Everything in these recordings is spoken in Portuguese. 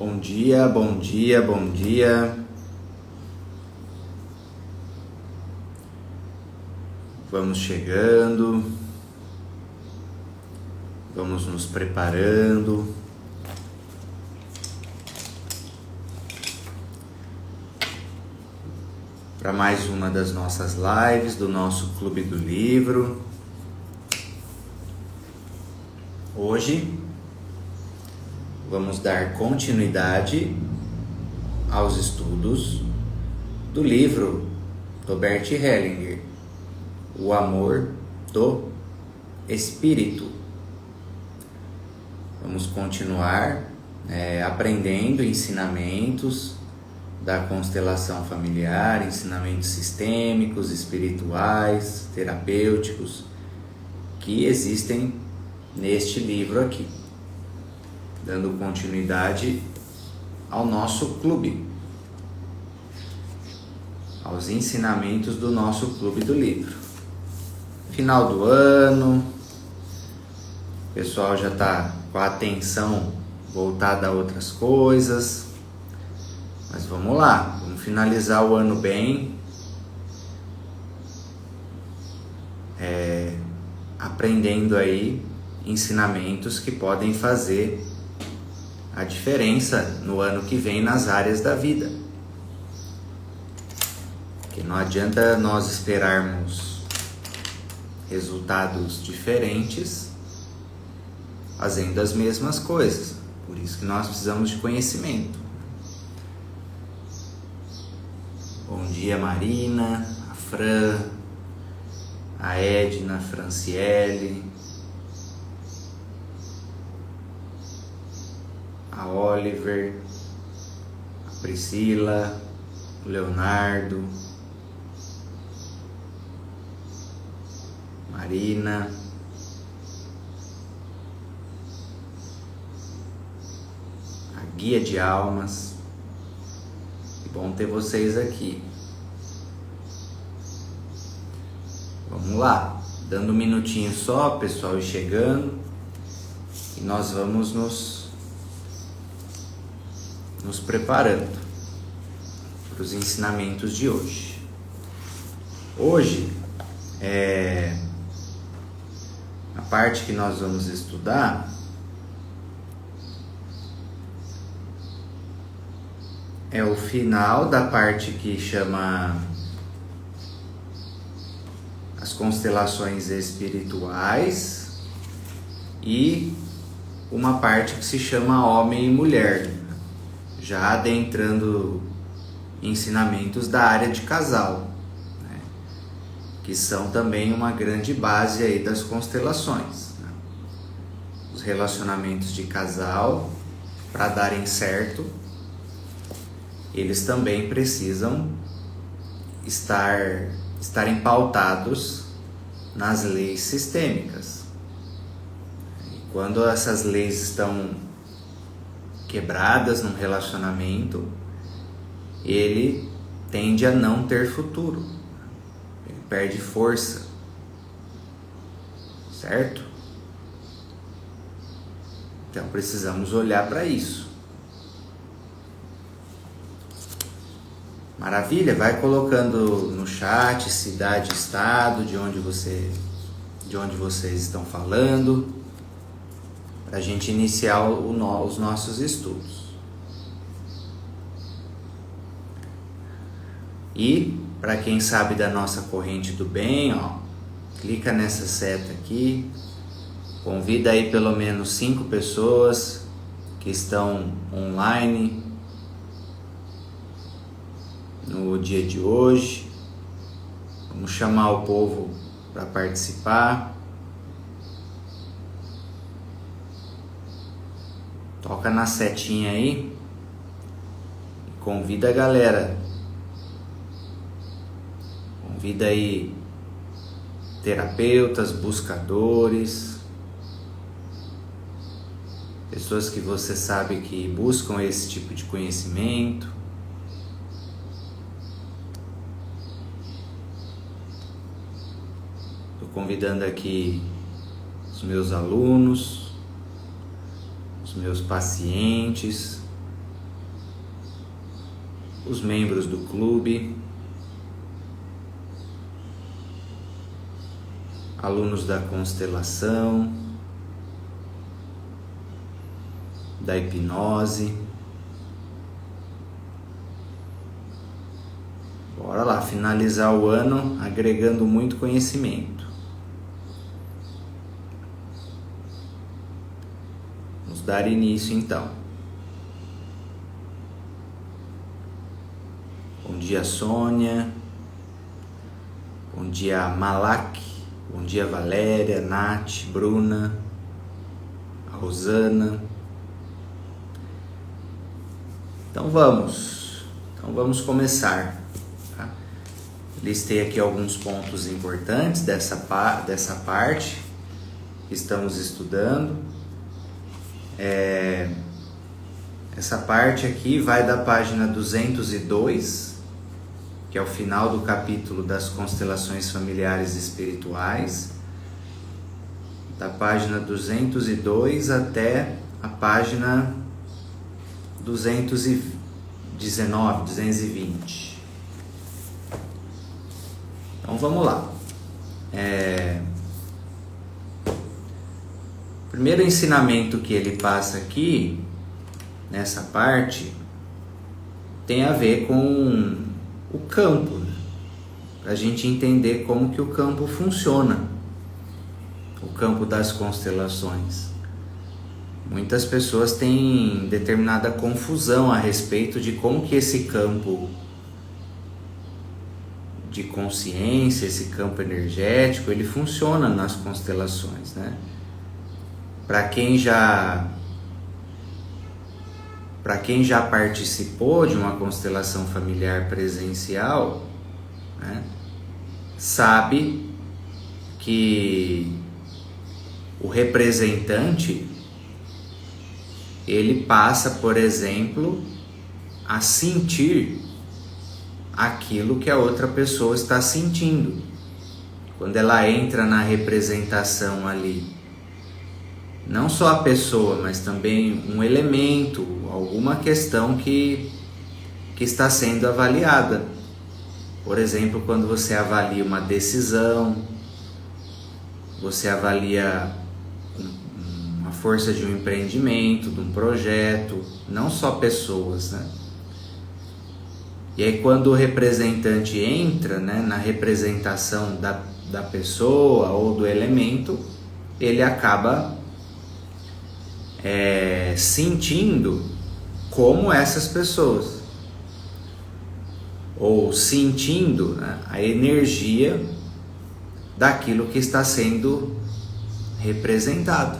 Bom dia, bom dia, bom dia. Vamos chegando, vamos nos preparando. Para mais uma das nossas lives do nosso Clube do Livro. Hoje vamos dar continuidade aos estudos do livro do Bert Hellinger, O Amor do Espírito. Vamos continuar aprendendo ensinamentos da constelação familiar, ensinamentos sistêmicos, espirituais, terapêuticos, que existem neste livro aqui, dando continuidade ao nosso clube, aos ensinamentos do nosso Clube do Livro. Final do ano, o pessoal já está com a atenção voltada a outras coisas, mas vamos lá, vamos finalizar o ano bem, aprendendo aí ensinamentos que podem fazer a diferença no ano que vem nas áreas da vida. Porque não adianta nós esperarmos resultados diferentes fazendo as mesmas coisas. Por isso que nós precisamos de conhecimento. Bom dia, Marina, a Fran, a Edna, a Franciele, a Oliver, a Priscila, o Leonardo, Marina, a Guia de Almas. Que bom ter vocês aqui. Vamos lá, dando um minutinho só, pessoal, ir chegando, e nós vamos nos preparando para os ensinamentos de hoje. Hoje, a parte que nós vamos estudar é o final da parte que chama as constelações espirituais e uma parte que se chama homem e mulher, já adentrando ensinamentos da área de casal, né? Que são também uma grande base aí das constelações, né? Os relacionamentos de casal, para darem certo, eles também precisam estarem pautados nas leis sistêmicas. E quando essas leis estão quebradas num relacionamento, ele tende a não ter futuro, ele perde força, certo? Então precisamos olhar para isso. Maravilha, vai colocando no chat cidade, estado, de onde vocês estão falando, para a gente iniciar os nossos estudos. E para quem sabe da nossa corrente do bem, clica nessa seta aqui, convida aí pelo menos 5 pessoas que estão online no dia de hoje. Vamos chamar o povo para participar. Toca na setinha aí e convida a galera. Convida aí terapeutas, buscadores, pessoas que você sabe que buscam esse tipo de conhecimento. Convidando aqui os meus alunos, os meus pacientes, os membros do clube, alunos da constelação, da hipnose. Bora lá, finalizar o ano agregando muito conhecimento. Vamos dar início então. Bom dia, Sônia. Bom dia, Malak. Bom dia, Valéria, Nath, Bruna, a Rosana. Então vamos começar. Tá? Listei aqui alguns pontos importantes dessa parte que estamos estudando. Essa parte aqui vai da página 202, que é o final do capítulo das constelações familiares e espirituais, da página 202 até a página 219, 220. Então vamos lá. O primeiro ensinamento que ele passa aqui, nessa parte, tem a ver com o campo, né? Para a gente entender como que o campo funciona, o campo das constelações. Muitas pessoas têm determinada confusão a respeito de como que esse campo de consciência, esse campo energético, ele funciona nas constelações, né? Para quem já participou de uma constelação familiar presencial, né, sabe que o representante, ele passa, por exemplo, a sentir aquilo que a outra pessoa está sentindo. Quando ela entra na representação ali, não só a pessoa, mas também um elemento, alguma questão que está sendo avaliada. Por exemplo, quando você avalia uma decisão, você avalia a força de um empreendimento, de um projeto, não só pessoas, né? E aí quando o representante entra, né, na representação da pessoa ou do elemento, ele acaba sentindo como essas pessoas, ou sentindo, né, a energia daquilo que está sendo representado.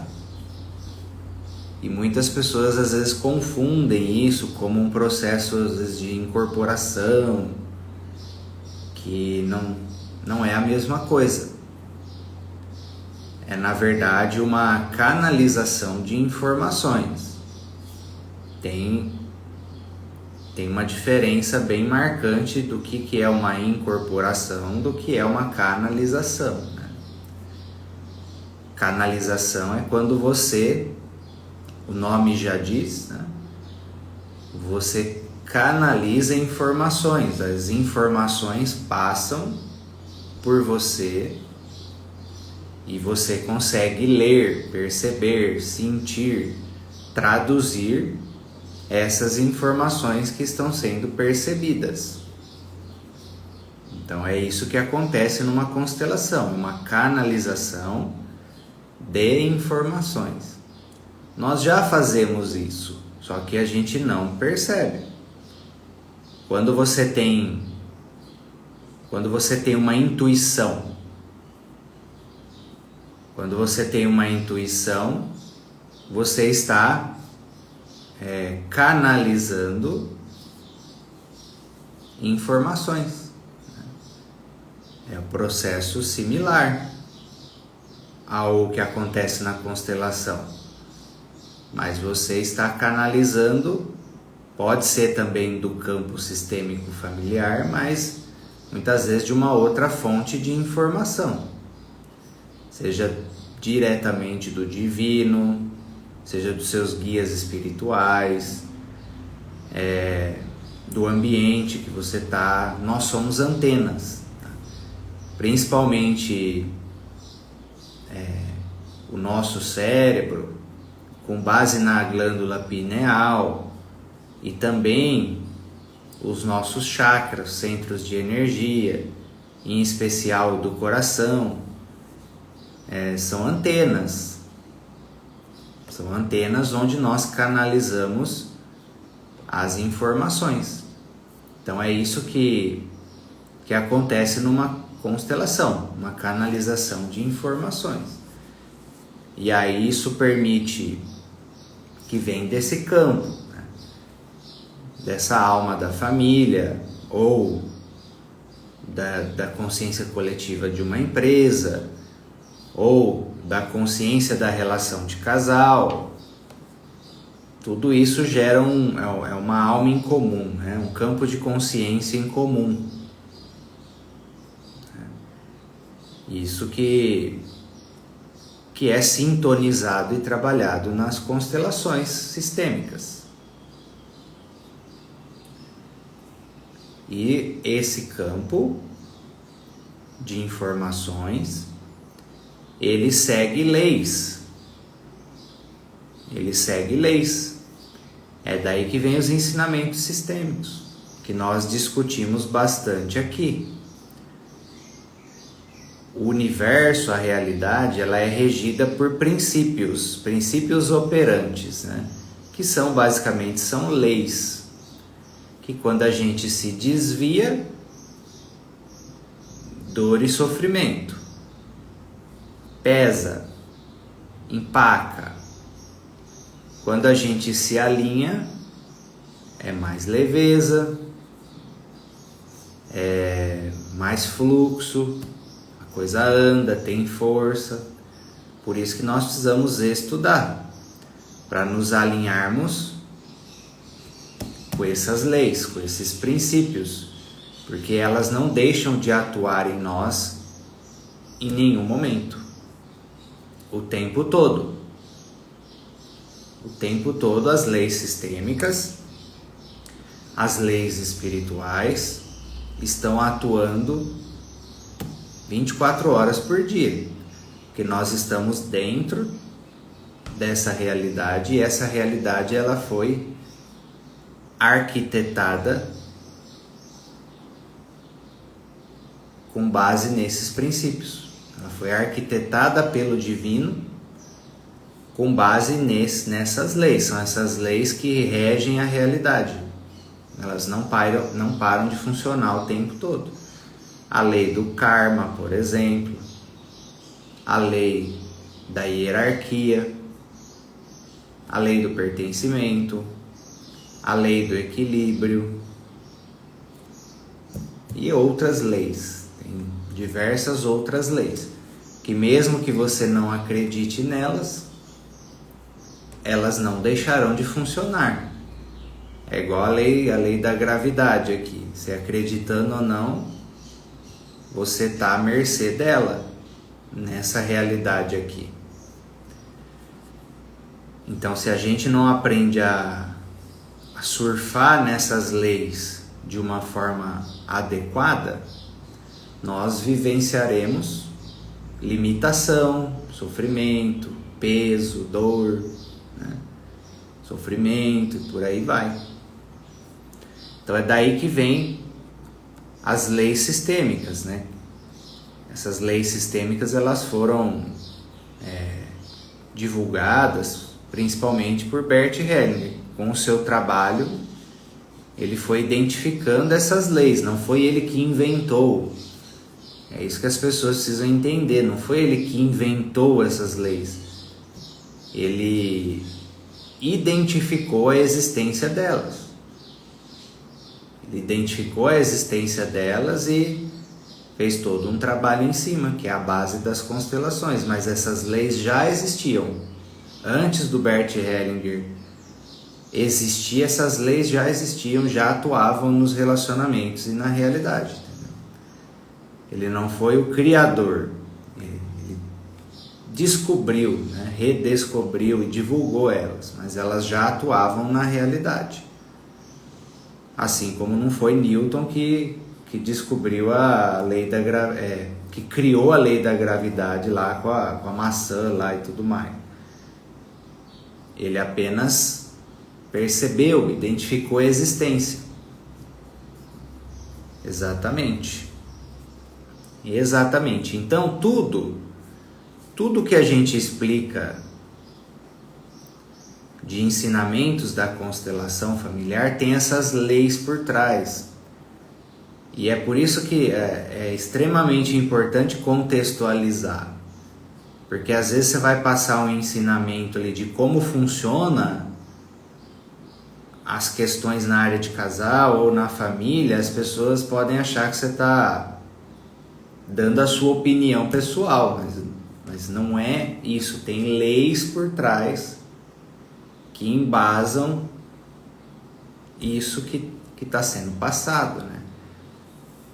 E muitas pessoas às vezes confundem isso como um processo às vezes de incorporação, que não é a mesma coisa. É na verdade uma canalização de informações. Tem uma diferença bem marcante do que é uma incorporação do que é uma canalização, né? Canalização é quando você, o nome já diz, né? Você canaliza informações, as informações passam por você e você consegue ler, perceber, sentir, traduzir essas informações que estão sendo percebidas. Então é isso que acontece numa constelação, uma canalização de informações. Nós já fazemos isso, só que a gente não percebe. Quando você tem uma intuição, você está canalizando informações. É um processo similar ao que acontece na constelação, mas você está canalizando, pode ser também do campo sistêmico familiar, mas muitas vezes de uma outra fonte de informação, seja diretamente do divino, seja dos seus guias espirituais, do ambiente que você está. Nós somos antenas, tá? Principalmente o nosso cérebro, com base na glândula pineal, e também os nossos chakras, centros de energia, em especial do coração, são antenas. São antenas onde nós canalizamos as informações. Então é isso que acontece numa constelação, uma canalização de informações. E aí isso permite que vem desse campo, né? Dessa alma da família, ou da consciência coletiva de uma empresa, ou da consciência da relação de casal. Tudo isso gera uma alma em comum, né? Um campo de consciência em comum. Isso que é sintonizado e trabalhado nas constelações sistêmicas. E esse campo de informações, ele segue leis. Ele segue leis. É daí que vem os ensinamentos sistêmicos, que nós discutimos bastante aqui. O universo, a realidade, ela é regida por princípios operantes, né? Que são basicamente leis, que quando a gente se desvia, dor e sofrimento, pesa, empaca. Quando a gente se alinha, é mais leveza, é mais fluxo, a coisa anda, tem força. Por isso que nós precisamos estudar, para nos alinharmos com essas leis, com esses princípios, porque elas não deixam de atuar em nós em nenhum momento, o tempo todo. O tempo todo as leis sistêmicas, as leis espirituais estão atuando 24 horas por dia, porque nós estamos dentro dessa realidade, e essa realidade ela foi arquitetada com base nesses princípios. Ela foi arquitetada pelo divino com base nessas leis. São essas leis que regem a realidade. Elas não param de funcionar o tempo todo. A lei do karma, por exemplo, a lei da hierarquia, a lei do pertencimento, a lei do equilíbrio e outras leis. Tem diversas outras leis que, mesmo que você não acredite nelas, elas não deixarão de funcionar. É igual a lei da gravidade aqui. Se acreditando ou não, você está à mercê dela nessa realidade aqui. Então, se a gente não aprende a surfar nessas leis de uma forma adequada, nós vivenciaremos limitação, sofrimento, peso, dor, né? Sofrimento e por aí vai. Então é daí que vem as leis sistêmicas, né? Essas leis sistêmicas elas foram divulgadas principalmente por Bert Hellinger. Com o seu trabalho, ele foi identificando essas leis, não foi ele que inventou. É isso que as pessoas precisam entender, não foi ele que inventou essas leis. Ele identificou a existência delas. Ele identificou a existência delas e fez todo um trabalho em cima, que é a base das constelações. Mas essas leis já existiam. Antes do Bert Hellinger existir, essas leis já existiam, já atuavam nos relacionamentos e na realidade. Entendeu? Ele não foi o criador. Ele descobriu, né, redescobriu e divulgou elas, mas elas já atuavam na realidade. Assim como não foi Newton que descobriu a lei da que criou a lei da gravidade lá com a maçã lá e tudo mais. Ele apenas percebeu, identificou a existência. Exatamente. Exatamente. Então tudo que a gente explica de ensinamentos da constelação familiar tem essas leis por trás. E é por isso que é extremamente importante contextualizar. Porque às vezes você vai passar um ensinamento ali de como funciona as questões na área de casal ou na família, as pessoas podem achar que você está dando a sua opinião pessoal, mas não é isso. Tem leis por trás que embasam isso que está sendo passado, né?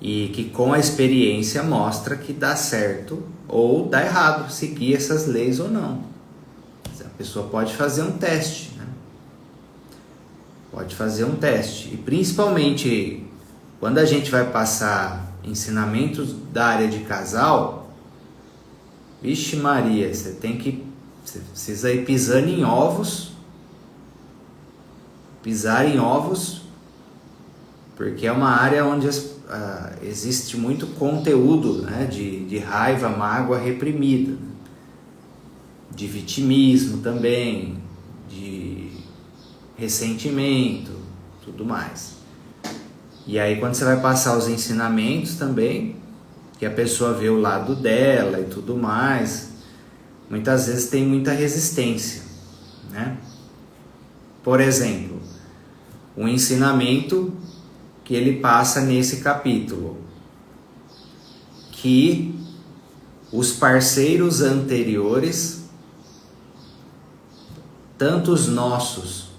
E que com a experiência mostra que dá certo ou dá errado, seguir essas leis ou não. A pessoa pode fazer um teste, né? Pode fazer um teste. E principalmente quando a gente vai passar ensinamentos da área de casal, vixe Maria, você precisa ir pisando em ovos, pisar em ovos, porque é uma área onde existe muito conteúdo, né, de raiva, mágoa reprimida, de vitimismo também, de ressentimento, tudo mais. E aí quando você vai passar os ensinamentos também, que a pessoa vê o lado dela e tudo mais, muitas vezes tem muita resistência, né? Por exemplo, um ensinamento que ele passa nesse capítulo, que os parceiros anteriores, tanto os nossos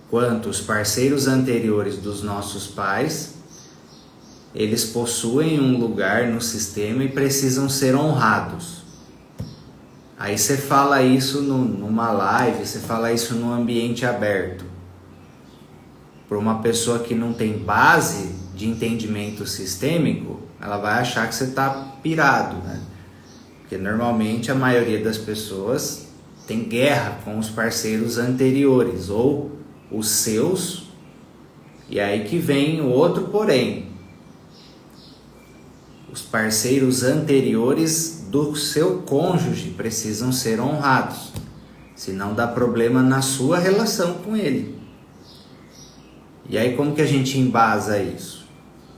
quanto os parceiros anteriores dos nossos pais, eles possuem um lugar no sistema e precisam ser honrados. Aí você fala isso numa live, você fala isso num ambiente aberto. Para uma pessoa que não tem base de entendimento sistêmico, ela vai achar que você está pirado, né? Porque normalmente a maioria das pessoas tem guerra com os parceiros anteriores ou os seus, e aí que vem o outro porém. Os parceiros anteriores do seu cônjuge precisam ser honrados, senão dá problema na sua relação com ele. E aí como que a gente embasa isso?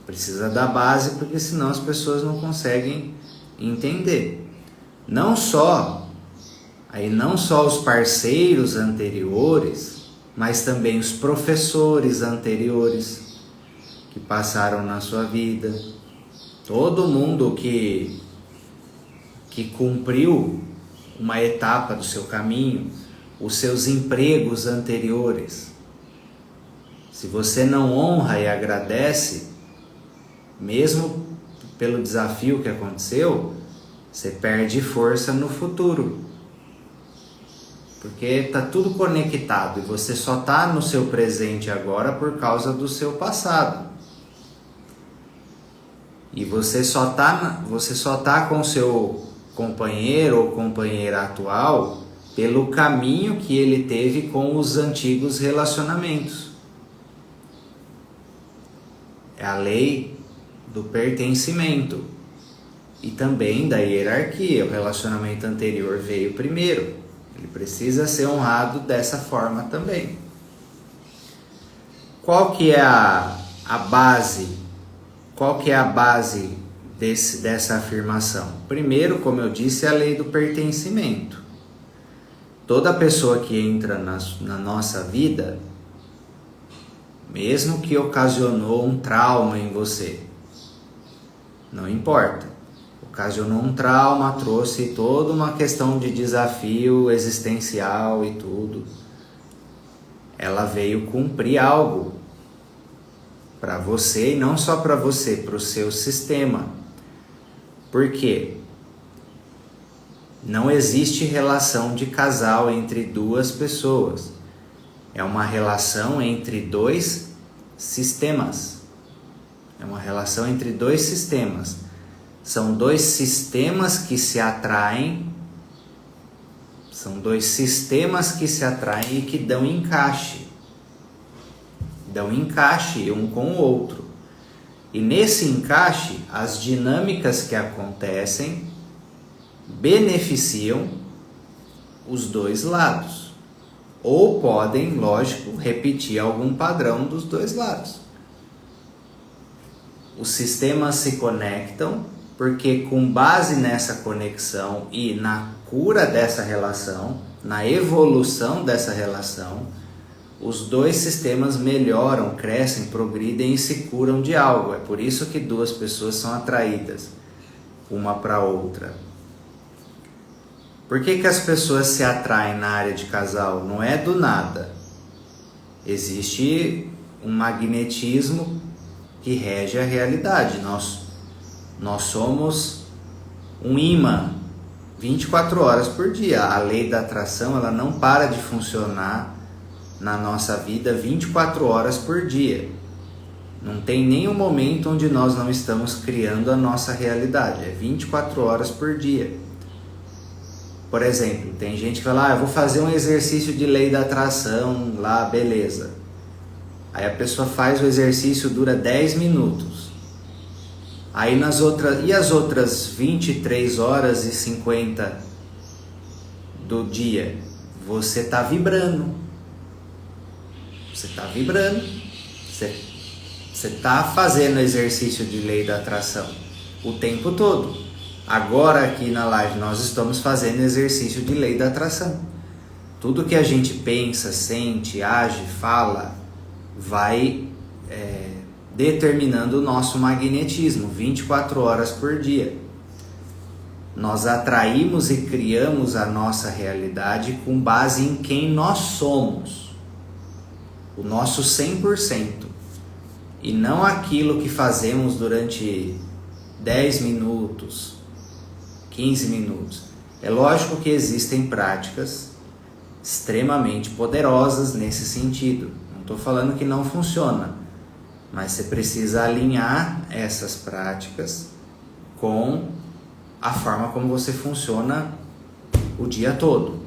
Precisa da base, porque senão as pessoas não conseguem entender. Não só os parceiros anteriores, mas também os professores anteriores que passaram na sua vida. Todo mundo que cumpriu uma etapa do seu caminho, os seus empregos anteriores. Se você não honra e agradece, mesmo pelo desafio que aconteceu, você perde força no futuro. Porque está tudo conectado e você só está no seu presente agora por causa do seu passado. E você só tá com o seu companheiro ou companheira atual pelo caminho que ele teve com os antigos relacionamentos. É a lei do pertencimento e também da hierarquia. O relacionamento anterior veio primeiro. Ele precisa ser honrado dessa forma também. Qual que é a base? Qual que é a base dessa afirmação? Primeiro, como eu disse, é a lei do pertencimento. Toda pessoa que entra na nossa vida, mesmo que ocasionou um trauma em você, não importa. Ocasionou um trauma, trouxe toda uma questão de desafio existencial e tudo. Ela veio cumprir algo para você, e não só para você, para o seu sistema. Por quê? Não existe relação de casal entre duas pessoas. É uma relação entre dois sistemas. É uma relação entre dois sistemas. São dois sistemas que se atraem. São dois sistemas que se atraem e que dão encaixe. Dão encaixe um com o outro. E nesse encaixe, as dinâmicas que acontecem beneficiam os dois lados. Ou podem, lógico, repetir algum padrão dos dois lados. Os sistemas se conectam porque, com base nessa conexão e na cura dessa relação, na evolução dessa relação, os dois sistemas melhoram, crescem, progridem e se curam de algo. É por isso que duas pessoas são atraídas uma para a outra. Por que as pessoas se atraem na área de casal? Não é do nada. Existe um magnetismo que rege a realidade. Nós somos um imã 24 horas por dia. A lei da atração, ela não para de funcionar na nossa vida 24 horas por dia. Não tem nenhum momento onde nós não estamos criando a nossa realidade. É 24 horas por dia. Por exemplo, tem gente que fala, eu vou fazer um exercício de lei da atração lá, beleza. Aí a pessoa faz o exercício, dura 10 minutos. Aí as outras 23 horas e 50 do dia, você está vibrando. Você está vibrando. Você está fazendo exercício de lei da atração o tempo todo. Agora aqui na live nós estamos fazendo exercício de lei da atração. Tudo que a gente pensa, sente, age, fala, vai determinando o nosso magnetismo 24 horas por dia. Nós atraímos e criamos a nossa realidade com base em quem nós somos. O nosso 100%. E não aquilo que fazemos durante 10 minutos, 15 minutos. É lógico que existem práticas extremamente poderosas nesse sentido. Não estou falando que não funciona, mas você precisa alinhar essas práticas com a forma como você funciona o dia todo.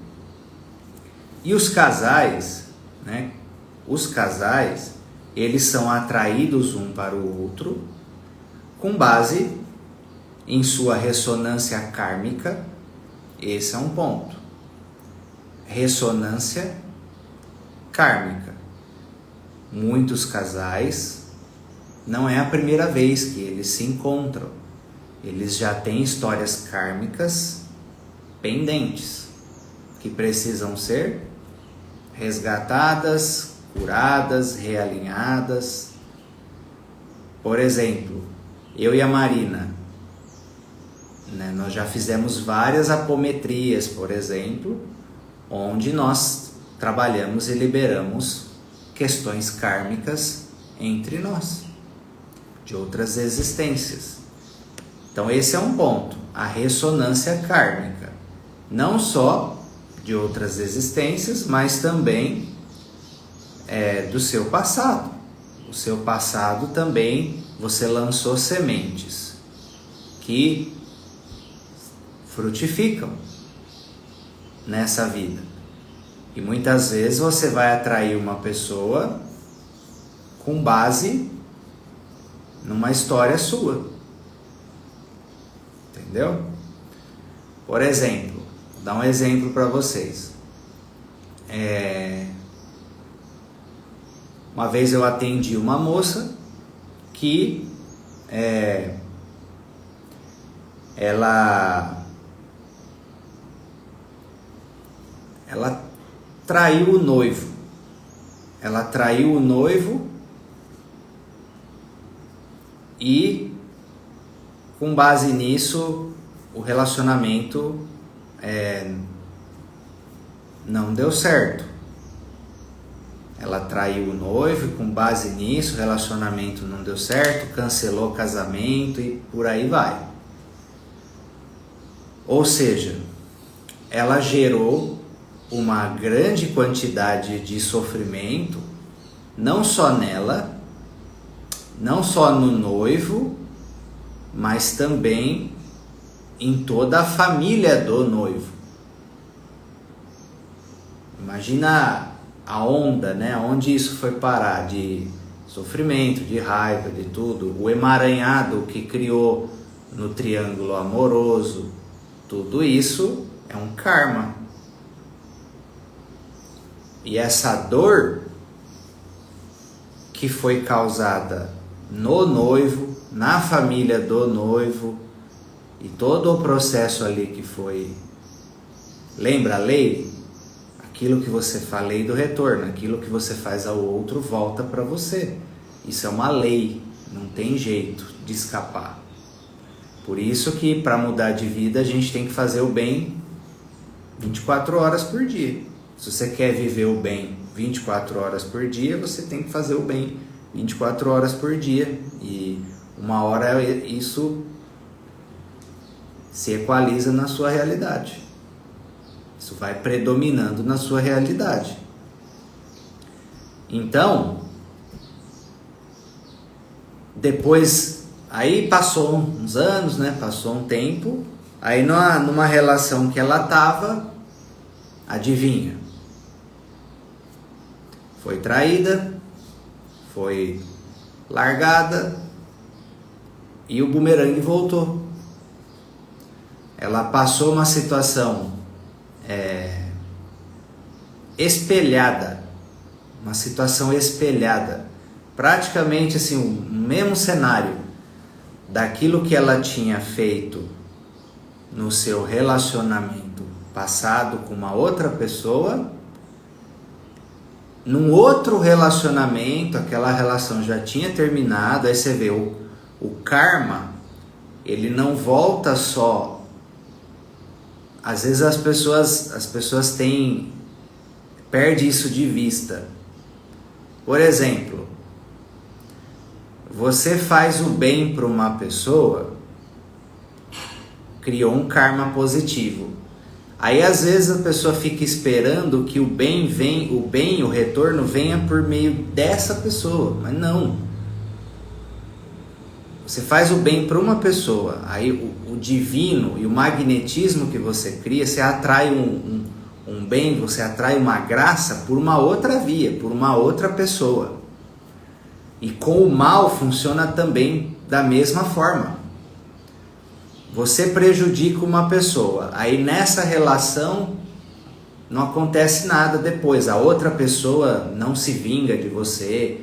E os casais, né? Os casais, eles são atraídos um para o outro com base em sua ressonância kármica. Esse é um ponto. Ressonância kármica. Muitos casais, não é a primeira vez que eles se encontram. Eles já têm histórias kármicas pendentes, que precisam ser resgatadas, curadas, realinhadas. Por exemplo, eu e a Marina, né, nós já fizemos várias apometrias, por exemplo, onde nós trabalhamos e liberamos questões kármicas entre nós, de outras existências. Então esse é um ponto, a ressonância kármica, não só de outras existências, mas também do seu passado. O seu passado também, você lançou sementes que frutificam nessa vida. E muitas vezes você vai atrair uma pessoa com base numa história sua. Entendeu? Por exemplo, vou dar um exemplo para vocês. Uma vez eu atendi uma moça que ela traiu o noivo. Ela traiu o noivo e, com base nisso, o relacionamento não deu certo. Ela traiu o noivo e, com base nisso, o relacionamento não deu certo, cancelou o casamento e por aí vai. Ou seja, ela gerou uma grande quantidade de sofrimento, não só nela, não só no noivo, mas também em toda a família do noivo. Imagina a onda, né? Onde isso foi parar de sofrimento, de raiva, de tudo. O emaranhado que criou no triângulo amoroso. Tudo isso é um karma. E essa dor que foi causada no noivo, na família do noivo, e todo o processo ali que foi... Lembra a lei? Aquilo que você faz, lei do retorno, aquilo que você faz ao outro volta para você. Isso é uma lei, não tem jeito de escapar. Por isso que para mudar de vida a gente tem que fazer o bem 24 horas por dia. Se você quer viver o bem 24 horas por dia, você tem que fazer o bem 24 horas por dia. E uma hora isso se equaliza na sua realidade. Isso vai predominando na sua realidade. Então, depois, aí passou uns anos, né? Passou um tempo. Aí numa relação que ela tava, adivinha? Foi traída, foi largada e o bumerangue voltou. Ela passou uma situação espelhada, uma situação espelhada, praticamente assim, o mesmo cenário daquilo que ela tinha feito no seu relacionamento passado com uma outra pessoa. Num outro relacionamento, aquela relação já tinha terminado. Aí você vê, o karma, ele não volta só. Às vezes as pessoas perdem isso de vista. Por exemplo, você faz o bem para uma pessoa, criou um karma positivo. Aí às vezes a pessoa fica esperando que o retorno venha por meio dessa pessoa, mas não. Você faz o bem para uma pessoa, aí o divino e o magnetismo que você cria, você atrai um bem, você atrai uma graça por uma outra via, por uma outra pessoa. E com o mal funciona também da mesma forma. Você prejudica uma pessoa, aí nessa relação não acontece nada depois, a outra pessoa não se vinga de você,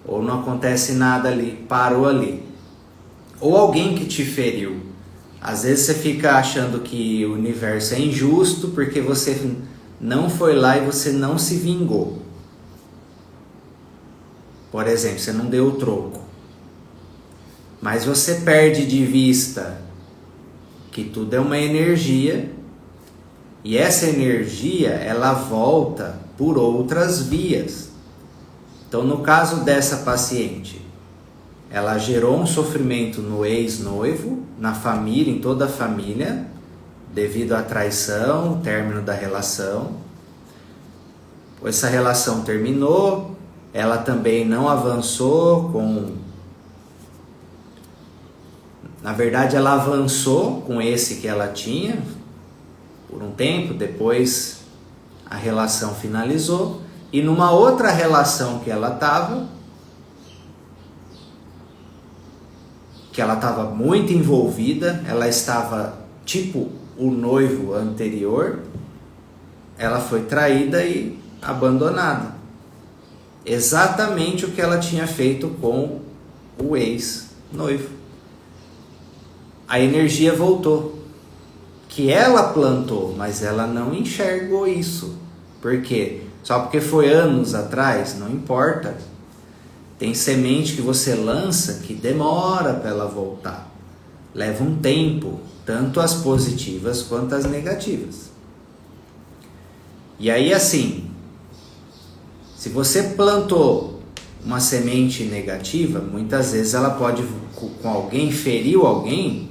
ou não acontece nada ali, parou ali. Ou alguém que te feriu. Às vezes você fica achando que o universo é injusto porque você não foi lá e você não se vingou. Por exemplo, você não deu o troco. Mas você perde de vista que tudo é uma energia, e essa energia ela volta por outras vias. Então, no caso dessa paciente, ela gerou um sofrimento no ex-noivo, na família, em toda a família, devido à traição, término da relação. Essa relação terminou, ela também não avançou Na verdade, ela avançou com esse que ela tinha por um tempo, depois a relação finalizou, e numa outra relação que ela estava, muito envolvida, ela estava tipo o noivo anterior, ela foi traída e abandonada. Exatamente o que ela tinha feito com o ex-noivo. A energia voltou, que ela plantou, mas ela não enxergou isso. Por quê? Só porque foi anos atrás? Não importa. Tem semente que você lança que demora para ela voltar. Leva um tempo, tanto as positivas quanto as negativas. E aí assim, se você plantou uma semente negativa, muitas vezes ela pode, com alguém, feriu alguém,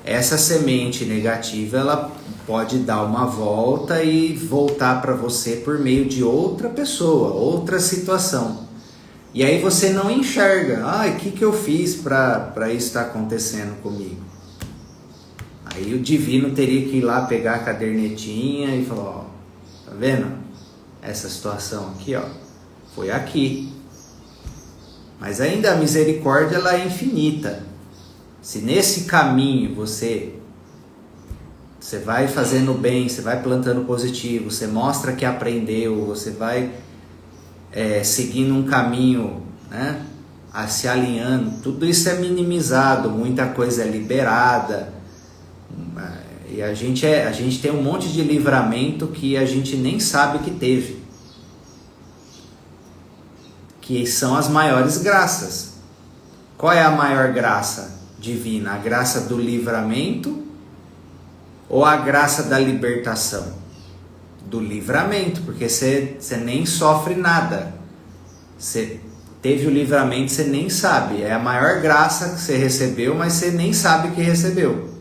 essa semente negativa ela pode dar uma volta e voltar para você por meio de outra pessoa, outra situação. E aí você não enxerga, o que eu fiz para isso estar acontecendo comigo? Aí o divino teria que ir lá pegar a cadernetinha e falar, ó, tá vendo? Essa situação aqui, ó, foi aqui. Mas ainda a misericórdia, ela é infinita. Se nesse caminho você vai fazendo bem, você vai plantando positivo, você mostra que aprendeu, você vai seguindo um caminho, né, se alinhando, tudo isso é minimizado, muita coisa é liberada. E a gente tem um monte de livramento que a gente nem sabe que teve, que são as maiores graças. Qual é a maior graça divina? A graça do livramento ou a graça da libertação? Do livramento, porque você nem sofre nada. Você teve o livramento, você nem sabe. É a maior graça que você recebeu, mas você nem sabe que recebeu.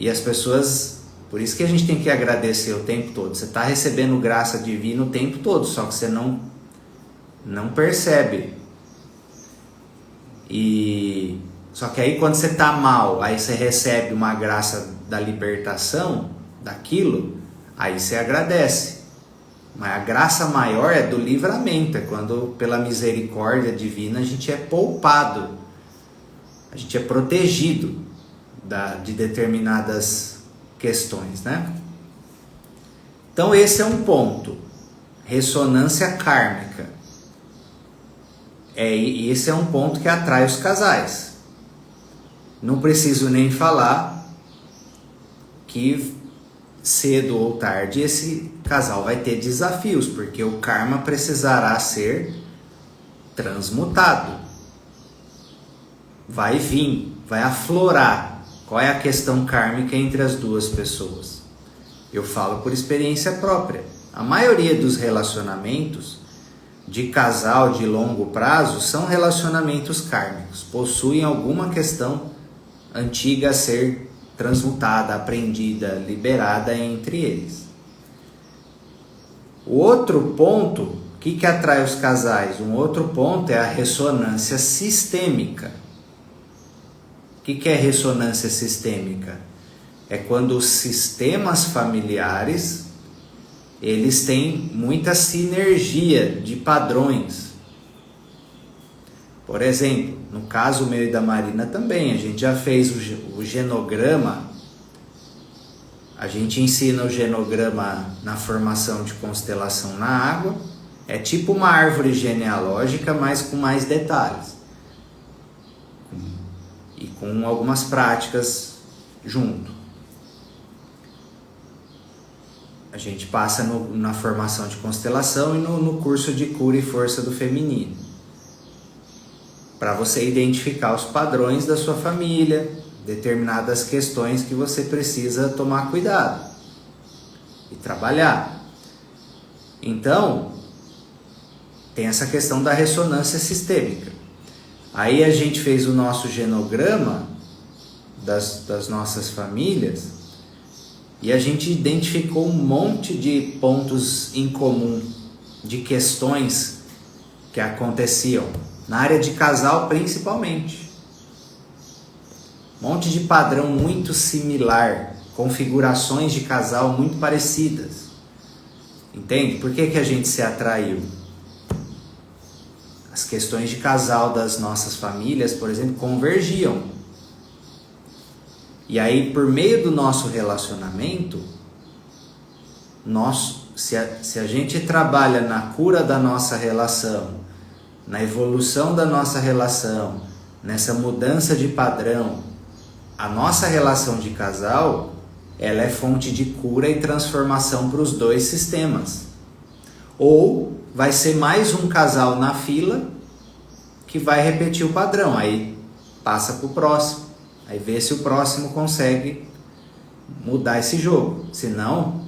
E as pessoas, por isso que a gente tem que agradecer o tempo todo. Você está recebendo graça divina o tempo todo, só que você não percebe. Só que aí quando você está mal, aí você recebe uma graça da libertação daquilo, aí você agradece. Mas a graça maior é do livramento, é quando pela misericórdia divina a gente é poupado, a gente é protegido de determinadas questões, né? Então esse é um ponto, ressonância kármica. E esse é um ponto que atrai os casais. Não preciso nem falar que cedo ou tarde esse casal vai ter desafios, porque o karma precisará ser transmutado. Vai vir, vai aflorar. Qual é a questão kármica entre as duas pessoas? Eu falo por experiência própria. A maioria dos relacionamentos de casal de longo prazo são relacionamentos kármicos, possuem alguma questão antiga a ser transmutada, aprendida, liberada entre eles. O outro ponto, o que atrai os casais? Um outro ponto é a ressonância sistêmica. O que é ressonância sistêmica? É quando os sistemas familiares eles têm muita sinergia de padrões. Por exemplo, no caso meu e da Marina também, a gente já fez o genograma. A gente ensina o genograma na formação de constelação na água. É tipo uma árvore genealógica, mas com mais detalhes. E com algumas práticas junto. A gente passa na formação de constelação e no curso de cura e força do feminino. Para você identificar os padrões da sua família, determinadas questões que você precisa tomar cuidado e trabalhar. Então, tem essa questão da ressonância sistêmica. Aí a gente fez o nosso genograma das nossas famílias e a gente identificou um monte de pontos em comum, de questões que aconteciam, na área de casal principalmente. Um monte de padrão muito similar, configurações de casal muito parecidas. Entende? Por que a gente se atraiu? As questões de casal das nossas famílias, por exemplo, convergiam. E aí, por meio do nosso relacionamento, se a gente trabalha na cura da nossa relação, na evolução da nossa relação, nessa mudança de padrão, a nossa relação de casal, ela é fonte de cura e transformação para os dois sistemas. Ou vai ser mais um casal na fila que vai repetir o padrão, aí passa para o próximo. Aí vê se o próximo consegue mudar esse jogo. Se não,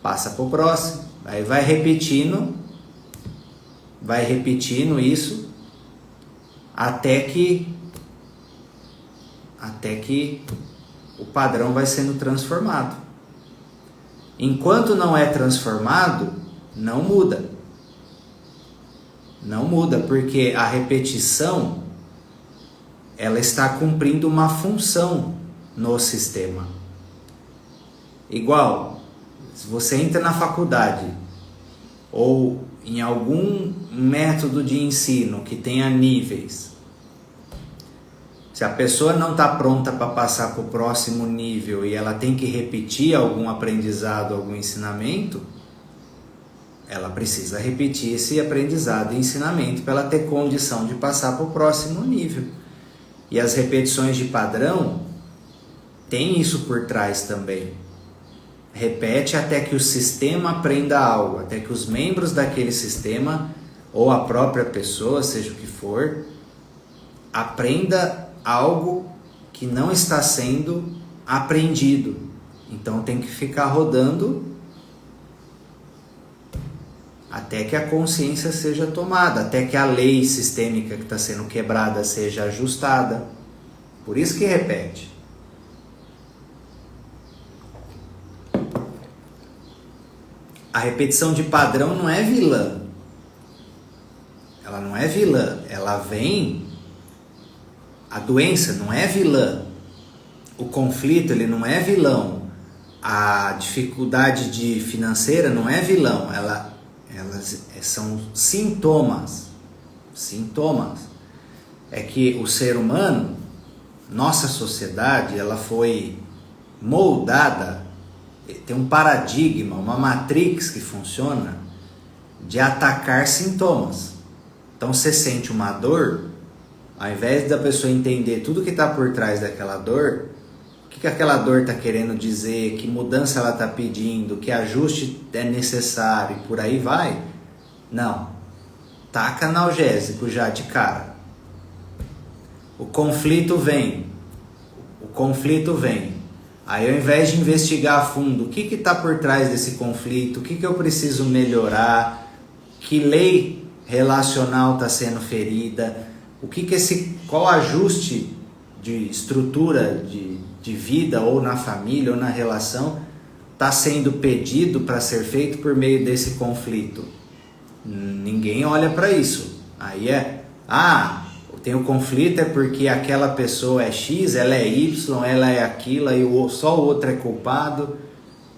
passa para o próximo. Aí vai repetindo isso até que o padrão vai sendo transformado. Enquanto não é transformado, não muda. Não muda, porque a repetição, ela está cumprindo uma função no sistema. Igual, se você entra na faculdade ou em algum método de ensino que tenha níveis, se a pessoa não está pronta para passar para o próximo nível e ela tem que repetir algum aprendizado, algum ensinamento, ela precisa repetir esse aprendizado e ensinamento para ela ter condição de passar para o próximo nível. E as repetições de padrão tem isso por trás também. Repete até que o sistema aprenda algo, até que os membros daquele sistema, ou a própria pessoa, seja o que for, aprenda algo que não está sendo aprendido. Então tem que ficar rodando até que a consciência seja tomada, até que a lei sistêmica que está sendo quebrada seja ajustada. Por isso que repete. A repetição de padrão não é vilã. Ela não é vilã. Ela vem... A doença não é vilã. O conflito, ele não é vilão. A dificuldade financeira não é vilão. Elas são sintomas. Sintomas. É que o ser humano, nossa sociedade, ela foi moldada, tem um paradigma, uma matrix que funciona de atacar sintomas. Então você sente uma dor, ao invés da pessoa entender tudo que está por trás daquela dor, o que aquela dor está querendo dizer, que mudança ela está pedindo, que ajuste é necessário e por aí vai, não. Taca analgésico já de cara. O conflito vem. Aí ao invés de investigar a fundo o que está por trás desse conflito, o que eu preciso melhorar, que lei relacional está sendo ferida, qual ajuste de estrutura de vida ou na família ou na relação está sendo pedido para ser feito por meio desse conflito. Ninguém olha para isso. Aí tem o conflito é porque aquela pessoa é X, ela é Y, ela é aquilo, e só o outro é culpado,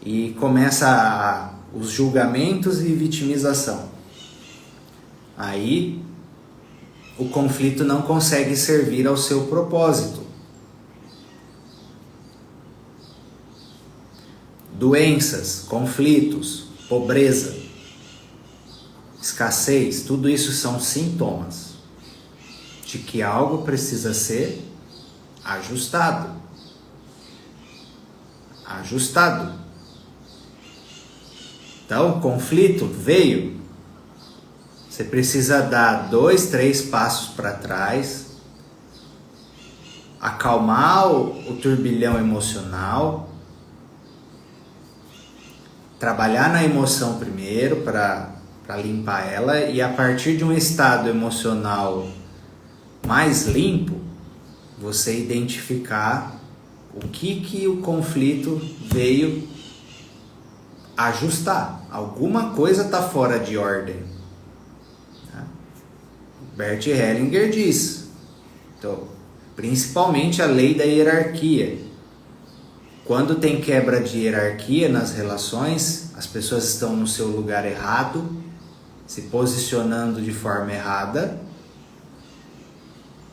e começa os julgamentos e vitimização. Aí o conflito não consegue servir ao seu propósito. Doenças, conflitos, pobreza, escassez, tudo isso são sintomas de que algo precisa ser ajustado. Então, o conflito veio, você precisa dar 2, 3 passos para trás, acalmar o turbilhão emocional, trabalhar na emoção primeiro para limpar ela, e a partir de um estado emocional mais limpo, você identificar o que o conflito veio ajustar. Alguma coisa está fora de ordem. Bert Hellinger diz, então, principalmente a lei da hierarquia. Quando tem quebra de hierarquia nas relações, as pessoas estão no seu lugar errado, se posicionando de forma errada,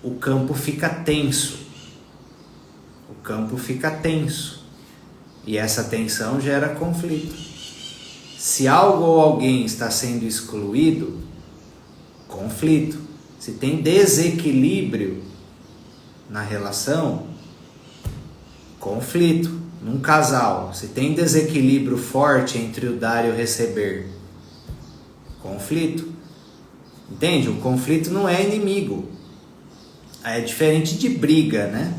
o campo fica tenso. E essa tensão gera conflito. Se algo ou alguém está sendo excluído, conflito. Se tem desequilíbrio na relação, conflito. Num casal, se tem desequilíbrio forte entre o dar e o receber, conflito. Entende? O conflito não é inimigo. É diferente de briga, né?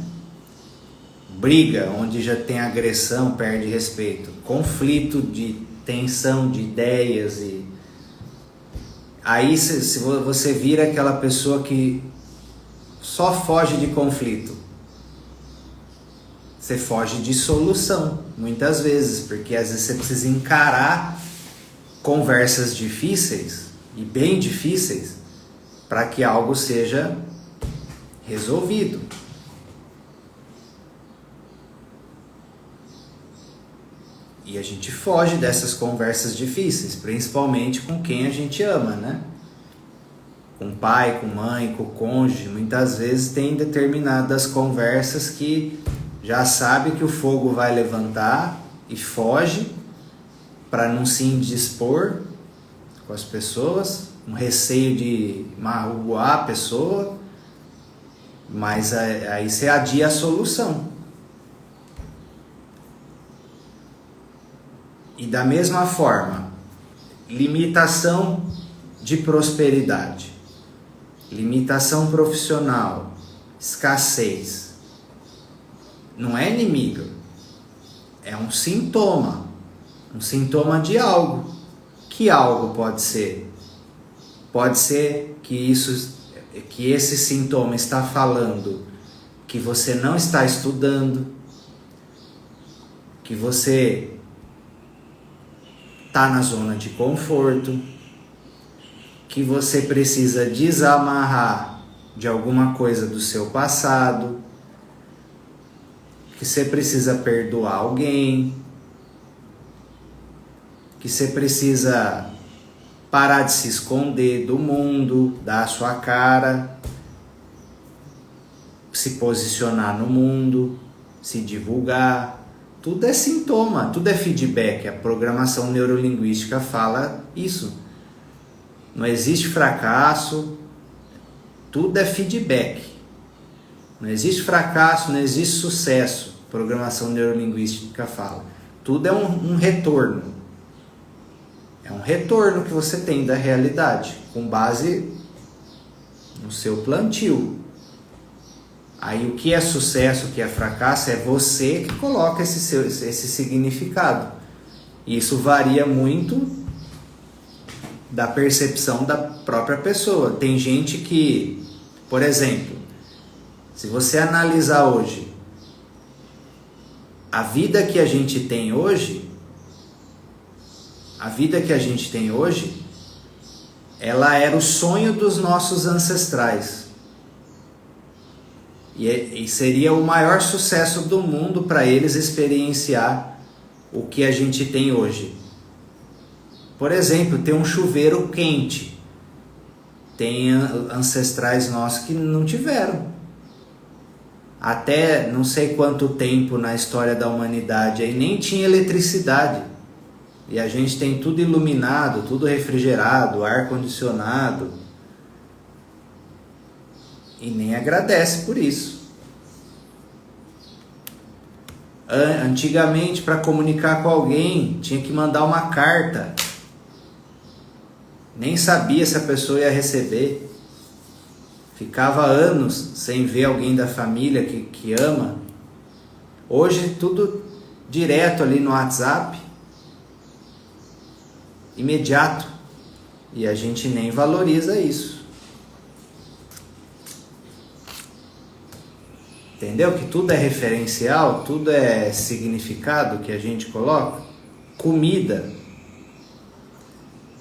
Briga, onde já tem agressão, perde respeito. Conflito de tensão de ideias e... Aí se você vira aquela pessoa que só foge de conflito. Você foge de solução, muitas vezes, porque às vezes você precisa encarar conversas difíceis e bem difíceis para que algo seja resolvido. E a gente foge dessas conversas difíceis, principalmente com quem a gente ama, né? Com pai, com mãe, com cônjuge. Muitas vezes tem determinadas conversas que já sabe que o fogo vai levantar e foge para não se indispor com as pessoas, um receio de magoar a pessoa, mas aí você adia a solução. E da mesma forma, limitação de prosperidade, limitação profissional, escassez, não é inimigo, é um sintoma de algo. Que algo pode ser? Pode ser que esse sintoma está falando que você não está estudando, que você está na zona de conforto, que você precisa desamarrar de alguma coisa do seu passado, que você precisa perdoar alguém, que você precisa parar de se esconder do mundo, dar a sua cara, se posicionar no mundo, se divulgar. Tudo é sintoma, tudo é feedback. A programação neurolinguística fala isso. Não existe fracasso, tudo é feedback. Não existe fracasso, não existe sucesso. A programação neurolinguística fala. Tudo é um retorno. É um retorno que você tem da realidade, com base no seu plantio. Aí o que é sucesso, o que é fracasso, é você que coloca esse significado. E isso varia muito da percepção da própria pessoa. Tem gente que, por exemplo, se você analisar hoje, a vida que a gente tem hoje, ela era o sonho dos nossos ancestrais. E seria o maior sucesso do mundo para eles experienciar o que a gente tem hoje. Por exemplo, ter um chuveiro quente. Tem ancestrais nossos que não tiveram. Até não sei quanto tempo na história da humanidade aí nem tinha eletricidade. E a gente tem tudo iluminado, tudo refrigerado, ar-condicionado. E nem agradece por isso. Antigamente, para comunicar com alguém, tinha que mandar uma carta. Nem sabia se a pessoa ia receber. Ficava anos sem ver alguém da família que ama. Hoje, tudo direto ali no WhatsApp. Imediato. E a gente nem valoriza isso. Entendeu? Que tudo é referencial, tudo é significado que a gente coloca. Comida.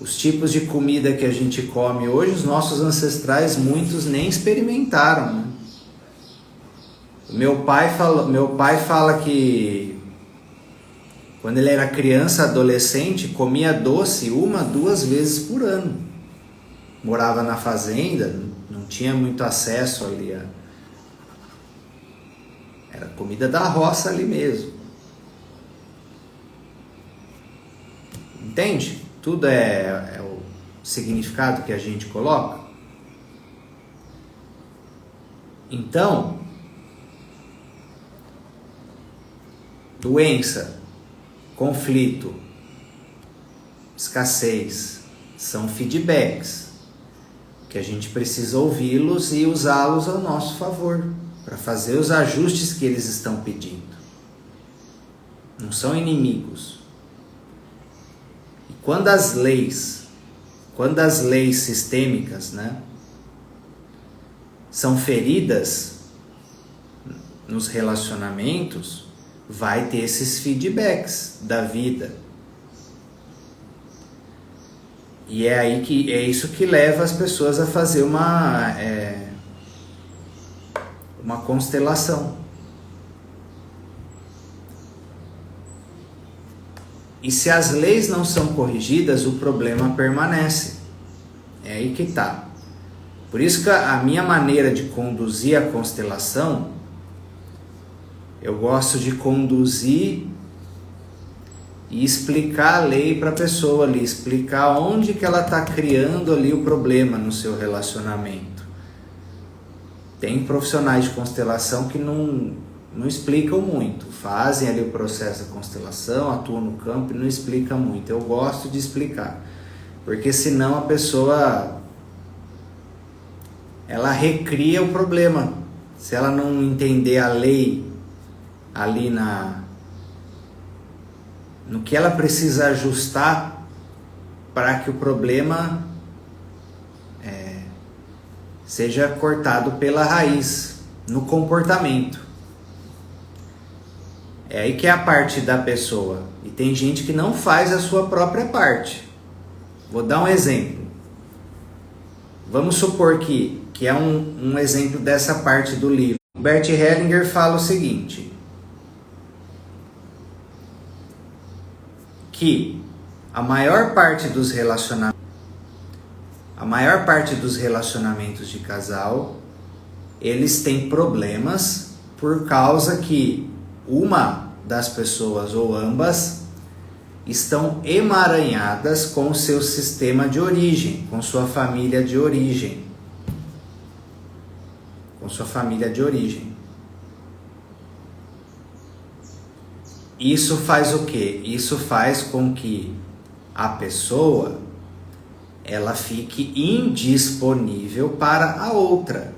Os tipos de comida que a gente come hoje, os nossos ancestrais, muitos nem experimentaram. Né? Meu pai fala que quando ele era criança, adolescente, comia doce 1, 2 vezes por ano. Morava na fazenda, não tinha muito acesso ali a... Era comida da roça ali mesmo. Entende? Tudo é o significado que a gente coloca. Então, doença, conflito, escassez, são feedbacks que a gente precisa ouvi-los e usá-los ao nosso favor, para fazer os ajustes que eles estão pedindo. Não são inimigos. E quando as leis sistêmicas, né, são feridas nos relacionamentos, vai ter esses feedbacks da vida. E é aí que é isso que leva as pessoas a fazer uma constelação. E se as leis não são corrigidas, o problema permanece. É aí que tá. Por isso que a minha maneira de conduzir a constelação, eu gosto de conduzir e explicar a lei para a pessoa ali, explicar onde que ela está criando ali o problema no seu relacionamento. Tem profissionais de constelação que não explicam muito, fazem ali o processo da constelação, atuam no campo e não explicam muito. Eu gosto de explicar, porque senão a pessoa ela recria o problema. Se ela não entender a lei ali no que ela precisa ajustar para que o problema seja cortado pela raiz, no comportamento. É aí que é a parte da pessoa. E tem gente que não faz a sua própria parte. Vou dar um exemplo. Vamos supor que é um exemplo dessa parte do livro. Bert Hellinger fala o seguinte, que a maior parte dos relacionamentos de casal, eles têm problemas por causa que uma das pessoas ou ambas estão emaranhadas com o seu sistema de origem, com sua família de origem. Isso faz o quê? Isso faz com que a pessoa ela fique indisponível para a outra.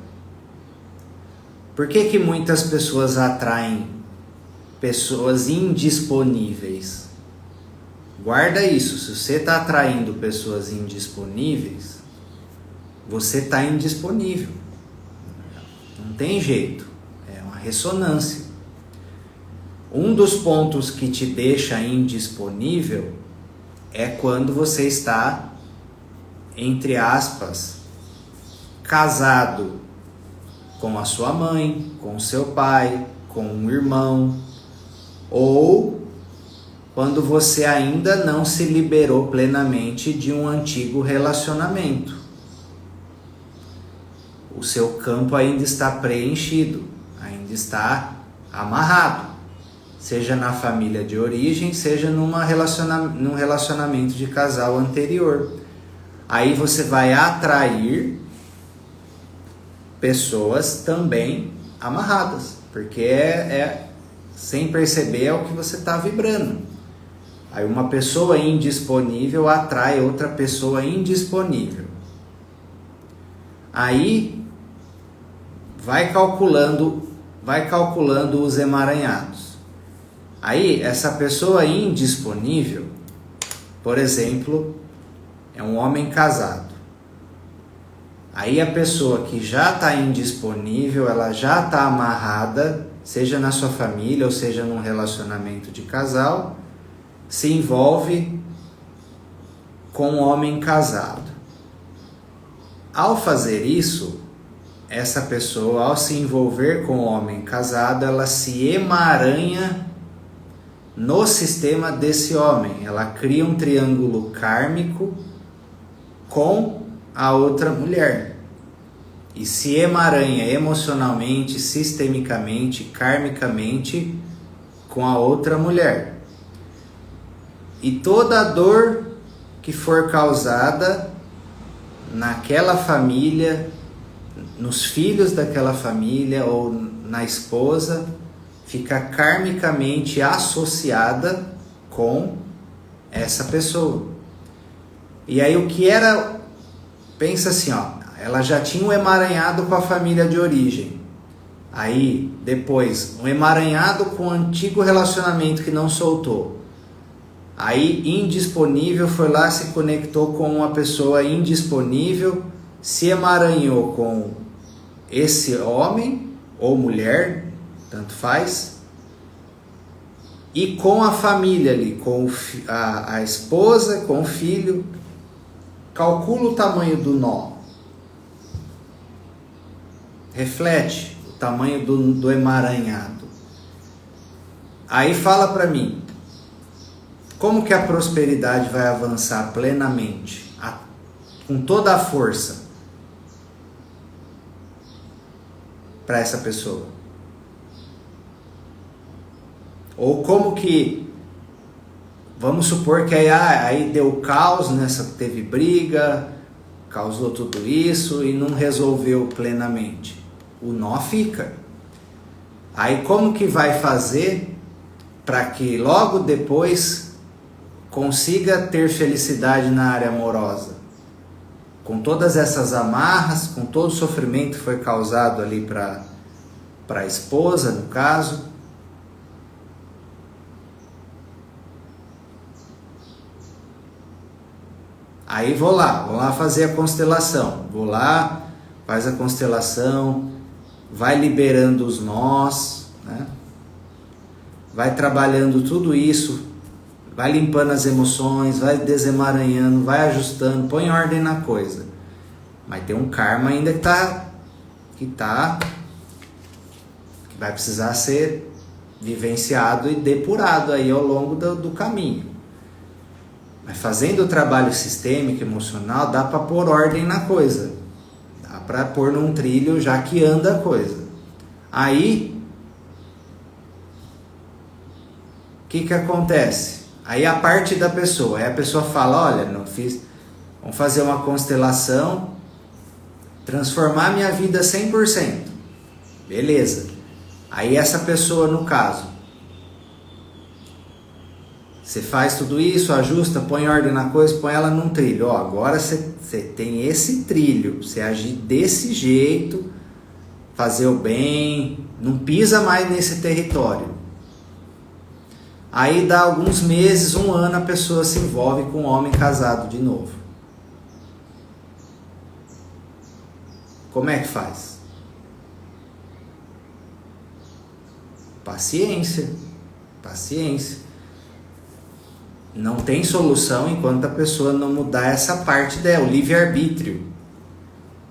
Por que muitas pessoas atraem pessoas indisponíveis? Guarda isso, se você está atraindo pessoas indisponíveis, você está indisponível. Não tem jeito, é uma ressonância. Um dos pontos que te deixa indisponível é quando você está, entre aspas, casado com a sua mãe, com o seu pai, com um irmão, ou quando você ainda não se liberou plenamente de um antigo relacionamento. O seu campo ainda está preenchido, ainda está amarrado, seja na família de origem, seja num relacionamento de casal anterior. Aí você vai atrair pessoas também amarradas, porque sem perceber é o que você está vibrando. Aí uma pessoa indisponível atrai outra pessoa indisponível. Aí vai calculando os emaranhados. Aí essa pessoa indisponível, por exemplo, é um homem casado. Aí a pessoa que já está indisponível, ela já está amarrada, seja na sua família ou seja num relacionamento de casal, se envolve com um homem casado. Ao fazer isso, essa pessoa, ao se envolver com o homem casado, ela se emaranha no sistema desse homem. Ela cria um triângulo kármico com a outra mulher. E se emaranha emocionalmente, sistemicamente, karmicamente com a outra mulher. E toda a dor que for causada naquela família, nos filhos daquela família ou na esposa, fica karmicamente associada com essa pessoa. E aí o que era, pensa assim, ó, ela já tinha um emaranhado com a família de origem. Aí depois um emaranhado com o antigo relacionamento que não soltou. Aí indisponível, foi lá, se conectou com uma pessoa indisponível, se emaranhou com esse homem ou mulher, tanto faz, e com a família ali, com a esposa, com o filho, calcula o tamanho do nó. Reflete o tamanho do emaranhado. Aí fala para mim, como que a prosperidade vai avançar plenamente, com toda a força, para essa pessoa? Ou como que, vamos supor que aí deu caos, teve briga, causou tudo isso e não resolveu plenamente. O nó fica. Aí como que vai fazer para que logo depois consiga ter felicidade na área amorosa? Com todas essas amarras, com todo o sofrimento que foi causado ali para a esposa, no caso. Aí vou lá fazer a constelação. Vou lá, faz a constelação, vai liberando os nós, né? Vai trabalhando tudo isso, vai limpando as emoções, vai desemaranhando, vai ajustando, põe ordem na coisa. Mas tem um karma ainda que vai precisar ser vivenciado e depurado aí ao longo do caminho. Mas fazendo o trabalho sistêmico, emocional, dá para pôr ordem na coisa. Dá para pôr num trilho já que anda a coisa. Aí, o que acontece? Aí a parte da pessoa. Aí a pessoa fala, olha, vamos fazer uma constelação, transformar minha vida 100%. Beleza. Aí essa pessoa, no caso, você faz tudo isso, ajusta, põe ordem na coisa, põe ela num trilho. Ó, agora você tem esse trilho, você agir desse jeito, fazer o bem, não pisa mais nesse território. Aí dá alguns meses, 1 ano, a pessoa se envolve com um homem casado de novo. Como é que faz? Paciência. Não tem solução enquanto a pessoa não mudar essa parte dela, o livre-arbítrio.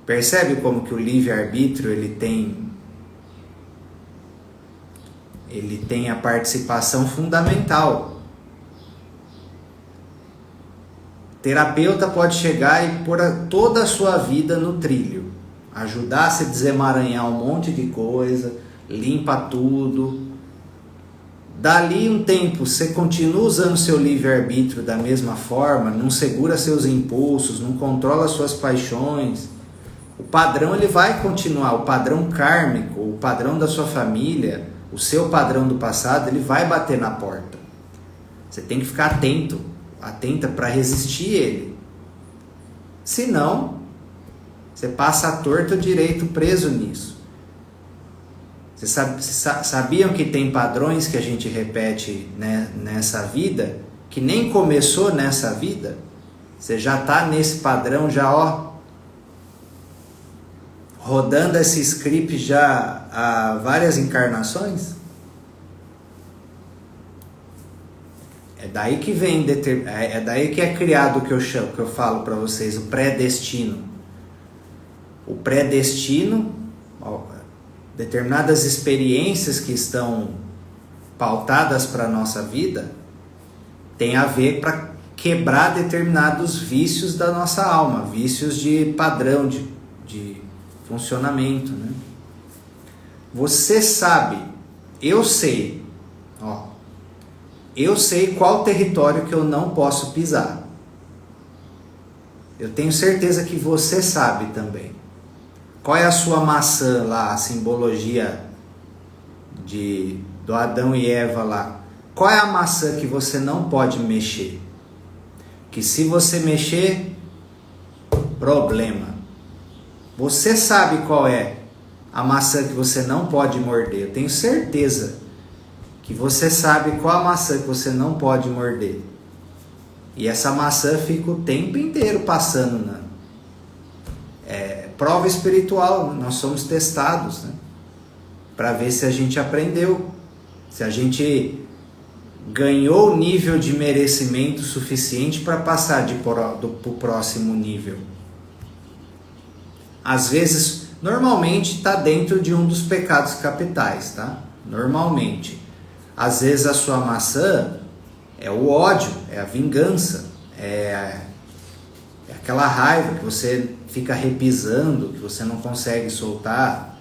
Percebe como que o livre-arbítrio ele tem a participação fundamental. O terapeuta pode chegar e pôr toda a sua vida no trilho, ajudar a se desemaranhar um monte de coisa, limpa tudo. Dali um tempo, você continua usando seu livre-arbítrio da mesma forma, não segura seus impulsos, não controla suas paixões. O padrão ele vai continuar, o padrão kármico, o padrão da sua família, o seu padrão do passado, ele vai bater na porta. Você tem que ficar atenta para resistir ele. Senão, você passa a torto direito preso nisso. Vocês sabiam que tem padrões que a gente repete, né, nessa vida, que nem começou nessa vida? Você já está nesse padrão, já rodando esse script já há várias encarnações? É daí que vem, é daí que é criado o que eu falo para vocês, o pré-destino. O pré-destino, determinadas experiências que estão pautadas para a nossa vida, tem a ver para quebrar determinados vícios da nossa alma, vícios de padrão, de funcionamento, né? Você sabe, eu sei qual território que eu não posso pisar. Eu tenho certeza que você sabe também. Qual é a sua maçã lá, a simbologia do Adão e Eva lá? Qual é a maçã que você não pode mexer? Que se você mexer, problema. Você sabe qual é a maçã que você não pode morder. Eu tenho certeza que você sabe qual a maçã que você não pode morder. E essa maçã fica o tempo inteiro passando, prova espiritual, nós somos testados, né? Para ver se a gente aprendeu, se a gente ganhou nível de merecimento suficiente para passar para o próximo nível. Às vezes, normalmente está dentro de um dos pecados capitais, tá? Normalmente. Às vezes a sua maçã é o ódio, é a vingança, é aquela raiva que você fica repisando, que você não consegue soltar.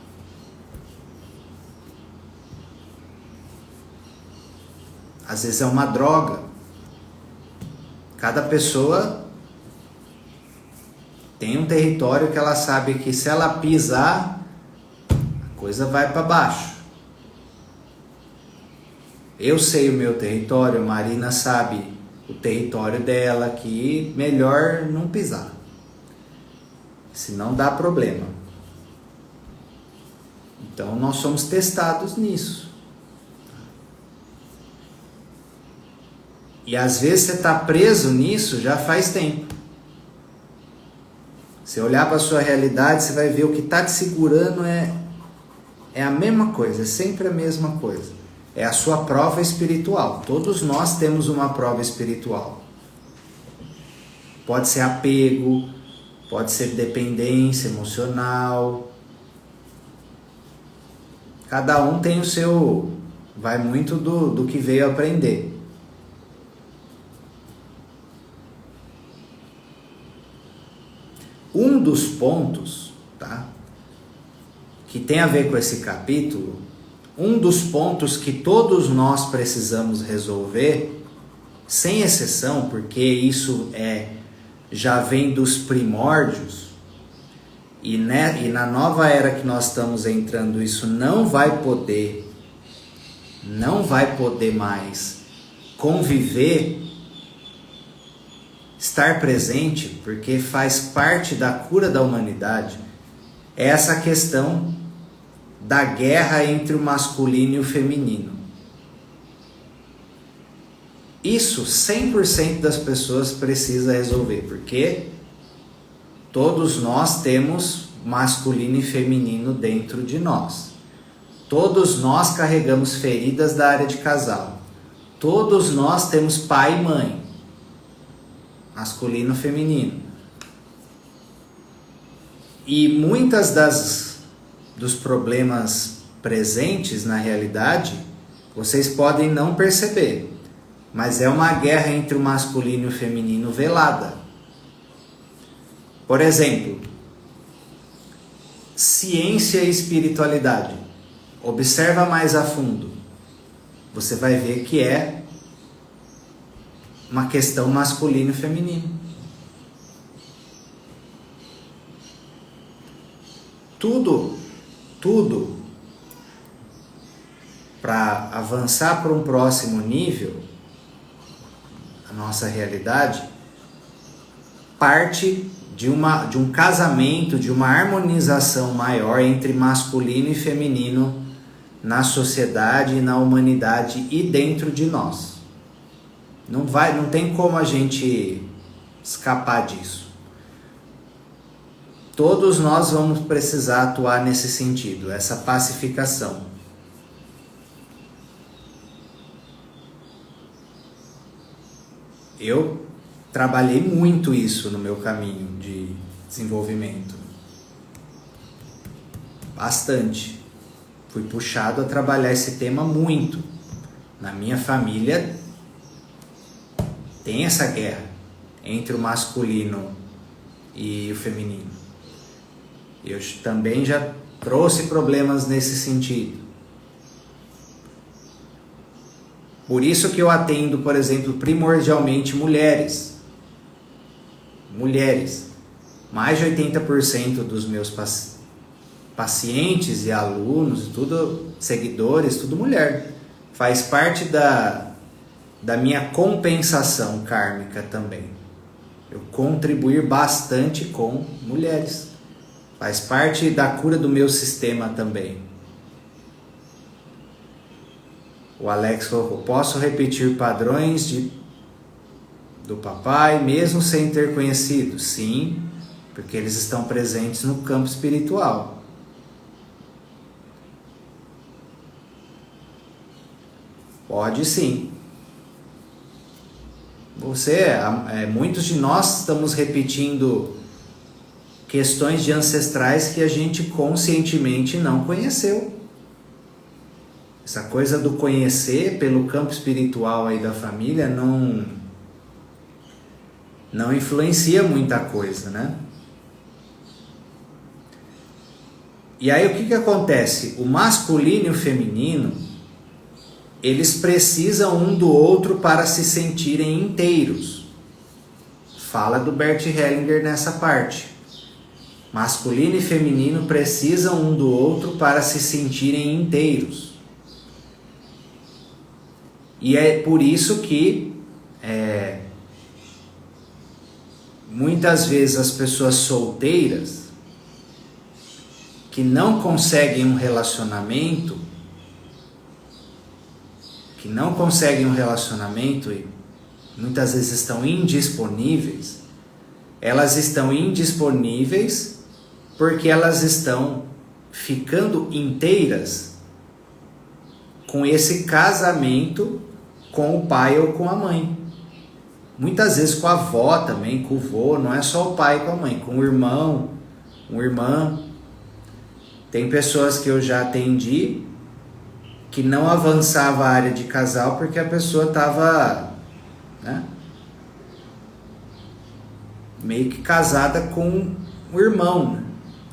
Às vezes é uma droga. Cada pessoa tem um território que ela sabe que se ela pisar, a coisa vai para baixo. Eu sei o meu território, Marina sabe o território dela, que melhor não pisar. Senão dá problema. Então nós somos testados nisso. E às vezes você está preso nisso já faz tempo. Se olhar para a sua realidade, você vai ver o que está te segurando é a mesma coisa, é sempre a mesma coisa. É a sua prova espiritual. Todos nós temos uma prova espiritual. Pode ser apego, pode ser dependência emocional. Cada um tem o seu... Vai muito do que veio aprender. Um dos pontos, tá, que tem a ver com esse capítulo, um dos pontos que todos nós precisamos resolver, sem exceção, porque isso já vem dos primórdios, e na nova era que nós estamos entrando, isso não vai poder mais conviver, estar presente, porque faz parte da cura da humanidade, é essa questão da guerra entre o masculino e o feminino. Isso 100% das pessoas precisa resolver, porque todos nós temos masculino e feminino dentro de nós. Todos nós carregamos feridas da área de casal. Todos nós temos pai e mãe, masculino e feminino. E muitas dos problemas presentes na realidade, vocês podem não perceber, mas é uma guerra entre o masculino e o feminino velada. Por exemplo, ciência e espiritualidade. Observa mais a fundo. Você vai ver que é uma questão masculino e feminino. Tudo para avançar para um próximo nível, a nossa realidade parte de um casamento, de uma harmonização maior entre masculino e feminino na sociedade, na humanidade e dentro de nós. Não tem como a gente escapar disso. Todos nós vamos precisar atuar nesse sentido, essa pacificação. Eu trabalhei muito isso no meu caminho de desenvolvimento. Bastante. Fui puxado a trabalhar esse tema muito. Na minha família tem essa guerra entre o masculino e o feminino. Eu também já trouxe problemas nesse sentido. Por isso que eu atendo, por exemplo, primordialmente mulheres. Mulheres. Mais de 80% dos meus pacientes e alunos, tudo seguidores, tudo mulher. Faz parte da minha compensação kármica também. Eu contribuir bastante com mulheres. Faz parte da cura do meu sistema também. O Alex falou: posso repetir padrões do papai mesmo sem ter conhecido? Sim, porque eles estão presentes no campo espiritual. Pode sim. Muitos de nós estamos repetindo questões de ancestrais que a gente conscientemente não conheceu. Essa coisa do conhecer pelo campo espiritual aí da família não influencia muita coisa, né? E aí o que acontece? O masculino e o feminino, eles precisam um do outro para se sentirem inteiros. Fala do Bert Hellinger nessa parte. Masculino e feminino precisam um do outro para se sentirem inteiros. E é por isso que muitas vezes as pessoas solteiras que não conseguem um relacionamento, e muitas vezes estão indisponíveis, elas estão indisponíveis porque elas estão ficando inteiras com esse casamento com o pai ou com a mãe. Muitas vezes com a avó também, com o vô, não é só o pai com a mãe, com o irmão, uma irmã. Tem pessoas que eu já atendi que não avançava a área de casal porque a pessoa estava, né, meio que casada com o irmão, né?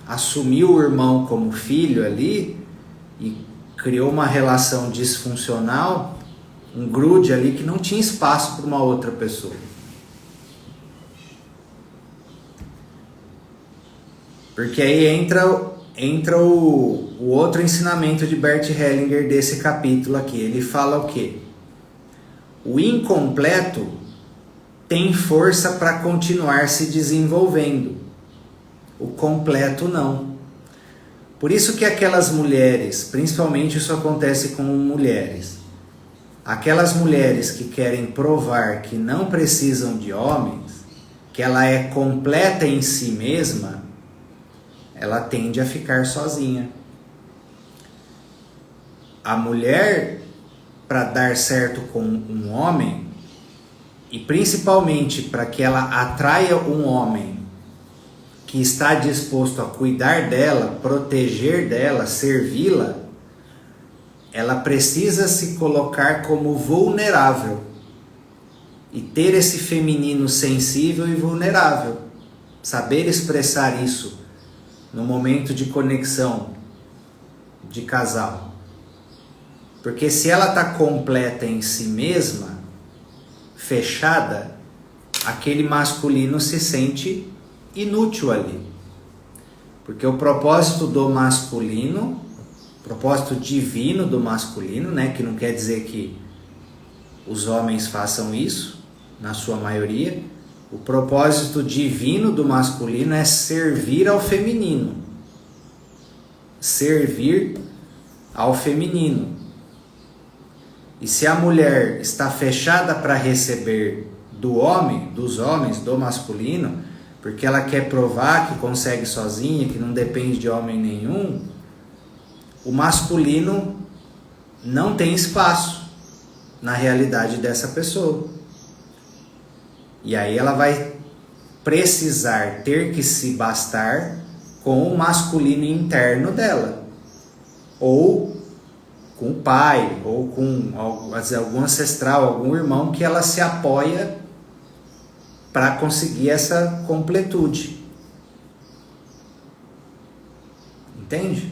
Assumiu o irmão como filho ali e criou uma relação disfuncional, um grude ali que não tinha espaço para uma outra pessoa. Porque aí entra o outro ensinamento de Bert Hellinger desse capítulo aqui. Ele fala o quê? O incompleto tem força para continuar se desenvolvendo. O completo não. Por isso que aquelas mulheres, principalmente isso acontece com mulheres, aquelas mulheres que querem provar que não precisam de homens, que ela é completa em si mesma, ela tende a ficar sozinha. A mulher, para dar certo com um homem, e principalmente para que ela atraia um homem que está disposto a cuidar dela, proteger dela, servi-la, ela precisa se colocar como vulnerável e ter esse feminino sensível e vulnerável, saber expressar isso no momento de conexão de casal. Porque se ela está completa em si mesma, fechada, aquele masculino se sente inútil ali. Porque o propósito do masculino, propósito divino do masculino, né, que não quer dizer que os homens façam isso, na sua maioria, o propósito divino do masculino é servir ao feminino. Servir ao feminino. E se a mulher está fechada para receber do homem, dos homens, do masculino, porque ela quer provar que consegue sozinha, que não depende de homem nenhum, o masculino não tem espaço na realidade dessa pessoa. E aí ela vai precisar ter que se bastar com o masculino interno dela. Ou com o pai, ou com algum ancestral, algum irmão que ela se apoia para conseguir essa completude. Entende?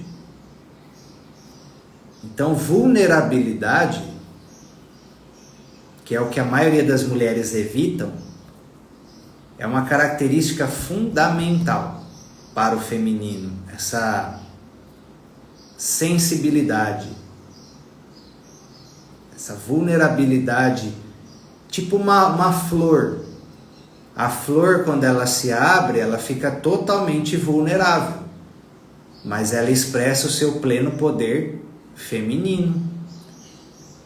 Então, vulnerabilidade, que é o que a maioria das mulheres evitam, é uma característica fundamental para o feminino. Essa sensibilidade, essa vulnerabilidade, tipo uma flor. A flor, quando ela se abre, ela fica totalmente vulnerável, mas ela expressa o seu pleno poder feminino.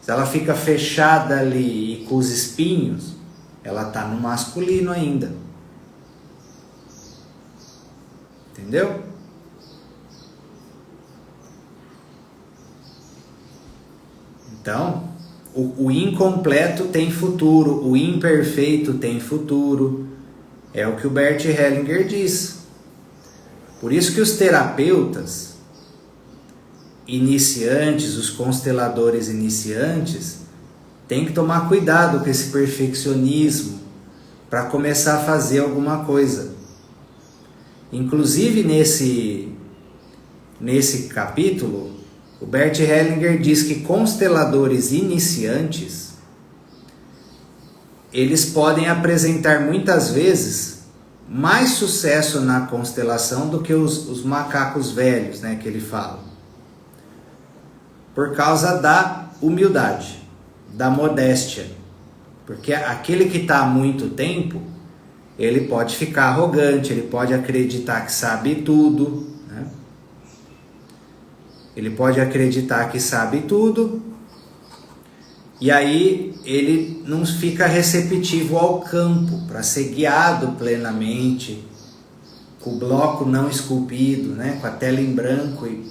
Se ela fica fechada ali e com os espinhos, ela está no masculino ainda. Entendeu? Então, o incompleto tem futuro, o imperfeito tem futuro. É o que o Bert Hellinger diz. Por isso que os terapeutas iniciantes, os consteladores iniciantes, têm que tomar cuidado com esse perfeccionismo para começar a fazer alguma coisa. Inclusive nesse capítulo, o Bert Hellinger diz que consteladores iniciantes, eles podem apresentar muitas vezes mais sucesso na constelação do que os macacos velhos, né, que ele fala. Por causa da humildade, da modéstia. Porque aquele que está há muito tempo, ele pode ficar arrogante, ele pode acreditar que sabe tudo, né? Ele pode acreditar que sabe tudo, e aí ele não fica receptivo ao campo, para ser guiado plenamente, com o bloco não esculpido, né? Com a tela em branco. E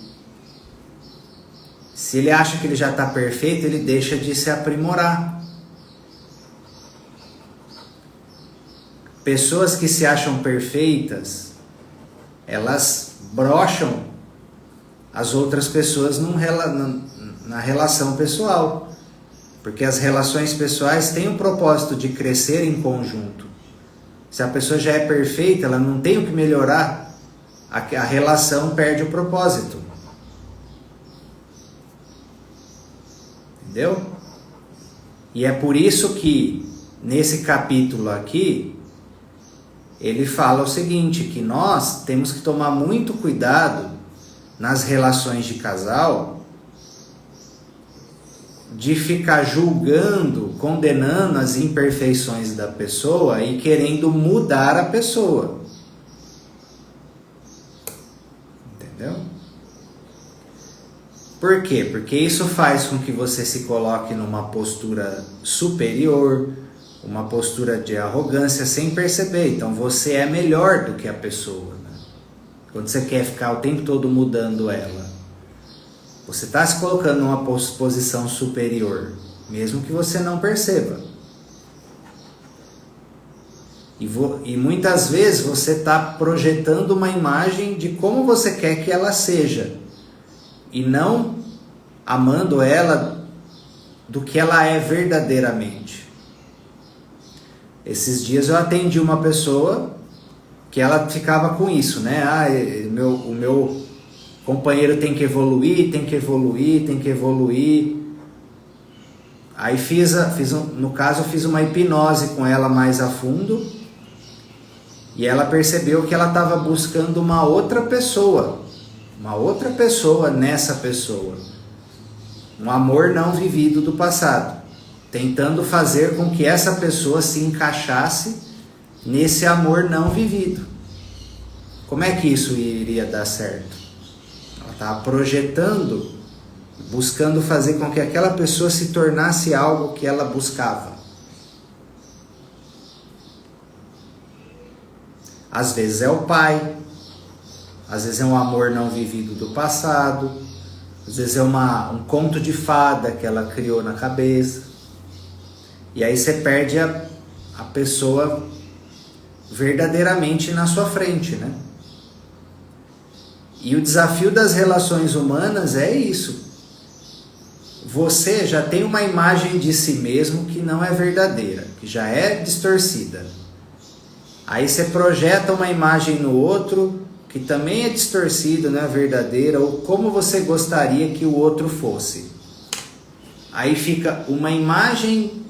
se ele acha que ele já está perfeito, ele deixa de se aprimorar. Pessoas que se acham perfeitas, elas brocham as outras pessoas na relação pessoal. Porque as relações pessoais têm o propósito de crescer em conjunto. Se a pessoa já é perfeita, ela não tem o que melhorar, a relação perde o propósito. Entendeu? E é por isso que nesse capítulo aqui ele fala o seguinte, que nós temos que tomar muito cuidado nas relações de casal, de ficar julgando, condenando as imperfeições da pessoa e querendo mudar a pessoa. Entendeu? Por quê? Porque isso faz com que você se coloque numa postura superior, uma postura de arrogância sem perceber. Então você é melhor do que a pessoa, né? Quando você quer ficar o tempo todo mudando ela, você está se colocando numa posição superior, mesmo que você não perceba. E muitas vezes você está projetando uma imagem de como você quer que ela seja, e não amando ela do que ela é verdadeiramente. Esses dias eu atendi uma pessoa que ela ficava com isso, né? O meu companheiro tem que evoluir, tem que evoluir, tem que evoluir. Aí no caso, eu fiz uma hipnose com ela mais a fundo, e ela percebeu que ela estava buscando uma outra pessoa nessa pessoa. Um amor não vivido do passado, tentando fazer com que essa pessoa se encaixasse nesse amor não vivido. Como é que isso iria dar certo? Ela estava projetando, buscando fazer com que aquela pessoa se tornasse algo que ela buscava. Às vezes é o pai, às vezes é um amor não vivido do passado, às vezes é um conto de fada que ela criou na cabeça. E aí você perde a pessoa verdadeiramente na sua frente, né? E o desafio das relações humanas é isso. Você já tem uma imagem de si mesmo que não é verdadeira, que já é distorcida. Aí você projeta uma imagem no outro que também é distorcida, não é verdadeira, ou como você gostaria que o outro fosse. Aí fica uma imagem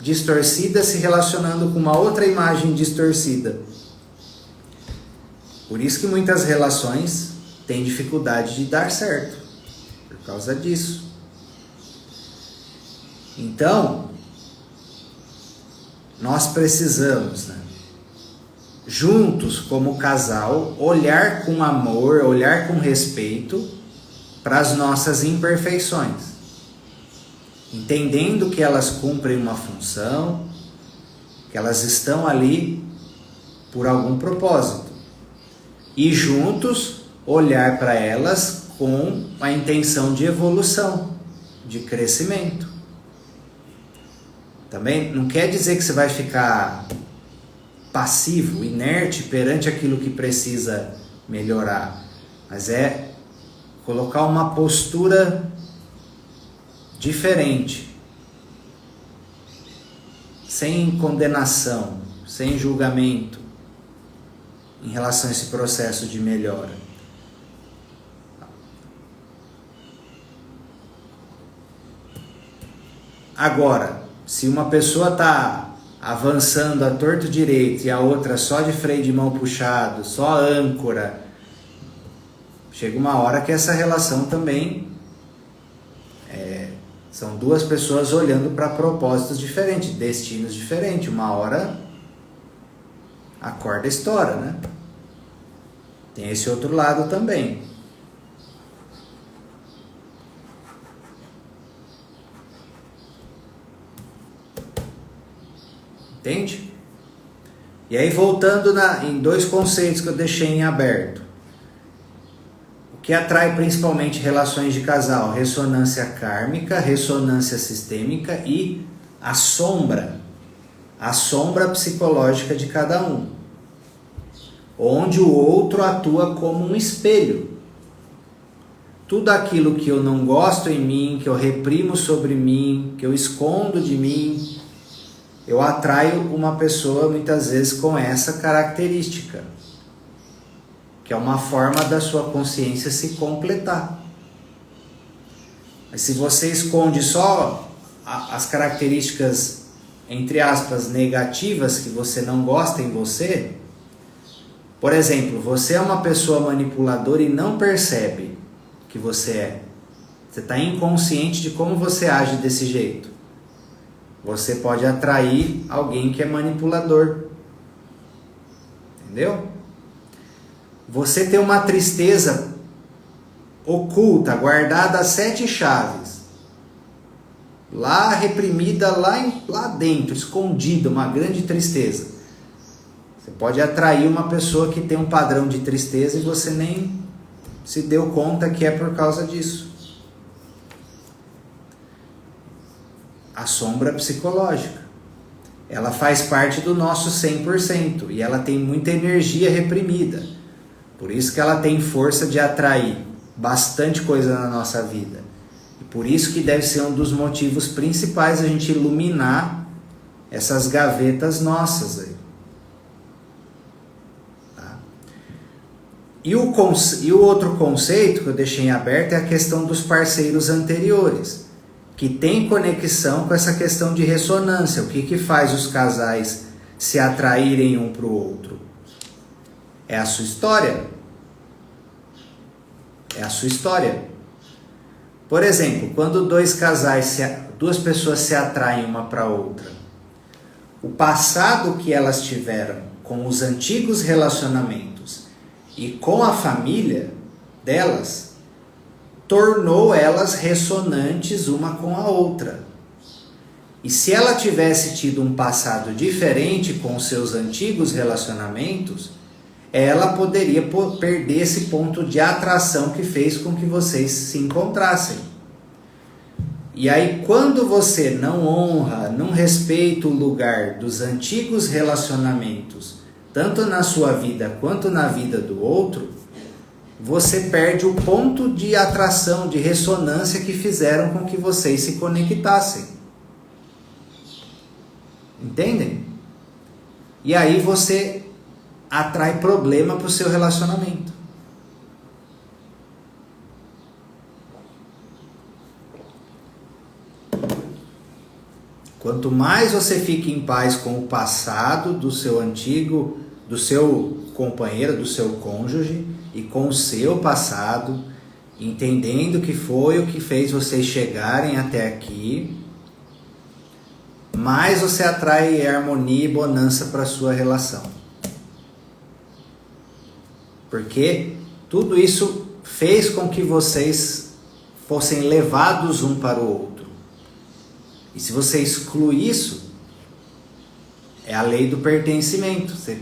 distorcida se relacionando com uma outra imagem distorcida. Por isso que muitas relações têm dificuldade de dar certo, por causa disso. Então, nós precisamos, né, juntos como casal, olhar com amor, olhar com respeito para as nossas imperfeições, entendendo que elas cumprem uma função, que elas estão ali por algum propósito, e juntos olhar para elas com a intenção de evolução, de crescimento. Também não quer dizer que você vai ficar passivo, inerte perante aquilo que precisa melhorar, mas é colocar uma postura diferente, sem condenação, sem julgamento em relação a esse processo de melhora. Agora, se uma pessoa está avançando a torto direito e a outra só de freio de mão puxado, só âncora, chega uma hora que essa relação também são duas pessoas olhando para propósitos diferentes, destinos diferentes. Uma hora a corda estoura, né? Tem esse outro lado também. Entende? E aí voltando em dois conceitos que eu deixei em aberto. O que atrai principalmente relações de casal? Ressonância kármica, ressonância sistêmica e a sombra psicológica de cada um. Onde o outro atua como um espelho. Tudo aquilo que eu não gosto em mim, que eu reprimo sobre mim, que eu escondo de mim, eu atraio uma pessoa muitas vezes com essa característica, que é uma forma da sua consciência se completar. Mas se você esconde só as características, entre aspas, negativas que você não gosta em você, por exemplo, você é uma pessoa manipuladora e não percebe que você é. Você está inconsciente de como você age desse jeito. Você pode atrair alguém que é manipulador. Entendeu? Você tem uma tristeza oculta, guardada a 7 chaves. Lá reprimida, lá dentro, escondida, uma grande tristeza. Você pode atrair uma pessoa que tem um padrão de tristeza e você nem se deu conta que é por causa disso. A sombra psicológica. Ela faz parte do nosso 100% e ela tem muita energia reprimida. Por isso que ela tem força de atrair bastante coisa na nossa vida. E por isso que deve ser um dos motivos principais a gente iluminar essas gavetas nossas aí. Tá? E o outro conceito que eu deixei em aberto é a questão dos parceiros anteriores, que tem conexão com essa questão de ressonância. O que faz os casais se atraírem um para o outro? É a sua história. É a sua história. Por exemplo, quando duas pessoas se atraem uma para outra, o passado que elas tiveram com os antigos relacionamentos e com a família delas tornou elas ressonantes uma com a outra. E se ela tivesse tido um passado diferente com seus antigos relacionamentos, ela poderia perder esse ponto de atração que fez com que vocês se encontrassem. E aí, quando você não honra, não respeita o lugar dos antigos relacionamentos, tanto na sua vida quanto na vida do outro, você perde o ponto de atração, de ressonância que fizeram com que vocês se conectassem. Entendem? E aí você atrai problema para o seu relacionamento. Quanto mais você fica em paz com o passado do seu antigo, do seu companheiro, do seu cônjuge, e com o seu passado, entendendo o que foi o que fez vocês chegarem até aqui, mais você atrai harmonia e bonança para a sua relação. Porque tudo isso fez com que vocês fossem levados um para o outro. E se você exclui isso, é a lei do pertencimento. Você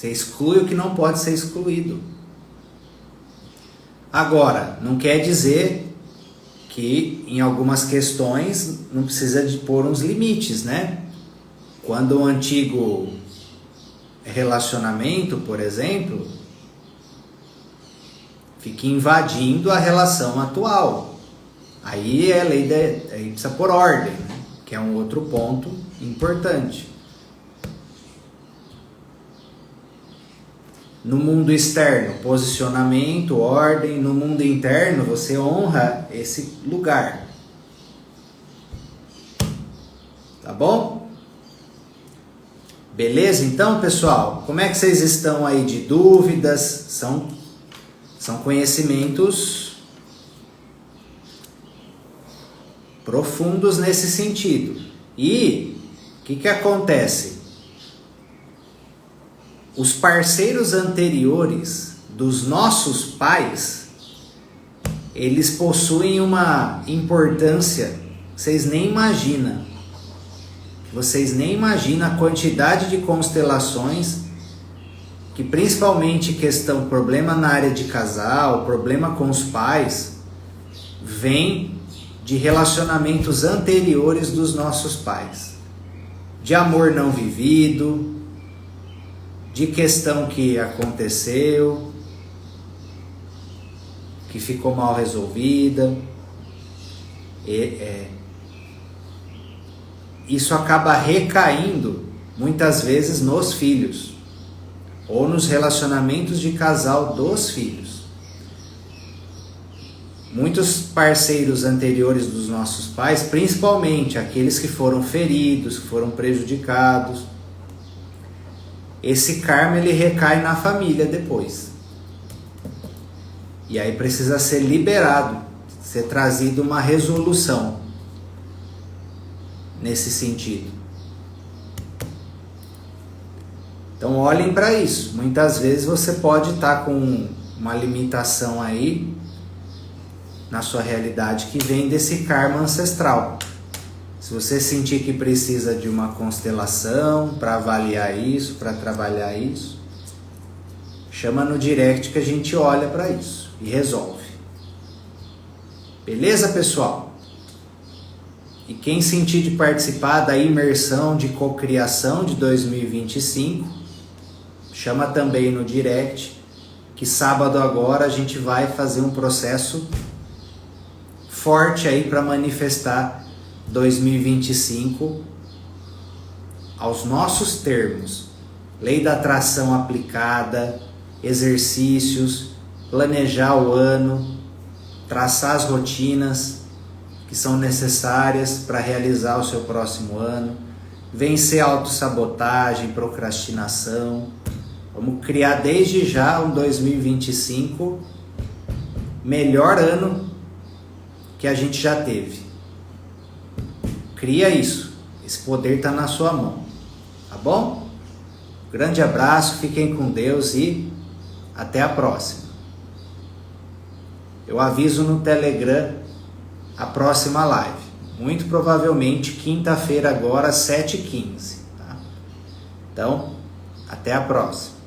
exclui o que não pode ser excluído. Agora, não quer dizer que em algumas questões não precisa de pôr uns limites, né? Quando um antigo relacionamento, por exemplo, fica invadindo a relação atual. Aí é a lei aí precisa pôr ordem, né? Que é um outro ponto importante. No mundo externo, posicionamento, ordem. No mundo interno, você honra esse lugar. Tá bom? Beleza? Então, pessoal, como é que vocês estão aí de dúvidas? São conhecimentos profundos nesse sentido. E o que acontece? Os parceiros anteriores dos nossos pais, eles possuem uma importância, vocês nem imaginam. Vocês nem imaginam a quantidade de constelações que, principalmente questão, problema na área de casal, problema com os pais, vem de relacionamentos anteriores dos nossos pais. De amor não vivido, de questão que aconteceu, que ficou mal resolvida. Isso acaba recaindo muitas vezes nos filhos ou nos relacionamentos de casal dos filhos. Muitos parceiros anteriores dos nossos pais, principalmente aqueles que foram feridos, que foram prejudicados, esse karma ele recai na família depois. E aí precisa ser liberado, ser trazido uma resolução nesse sentido. Então olhem para isso. Muitas vezes você pode estar com uma limitação aí na sua realidade que vem desse karma ancestral. Se você sentir que precisa de uma constelação para avaliar isso, para trabalhar isso, chama no direct que a gente olha para isso e resolve. Beleza, pessoal? E quem sentir de participar da imersão de cocriação de 2025, chama também no direct, que sábado agora a gente vai fazer um processo forte aí para manifestar 2025 aos nossos termos. Lei da atração aplicada, exercícios, planejar o ano, traçar as rotinas que são necessárias para realizar o seu próximo ano, vencer a autossabotagem, procrastinação. Vamos criar desde já um 2025 melhor ano que a gente já teve. Cria isso, esse poder está na sua mão, tá bom? Grande abraço, fiquem com Deus e até a próxima. Eu aviso no Telegram a próxima live, muito provavelmente quinta-feira agora às 7h15, tá? Então, até a próxima.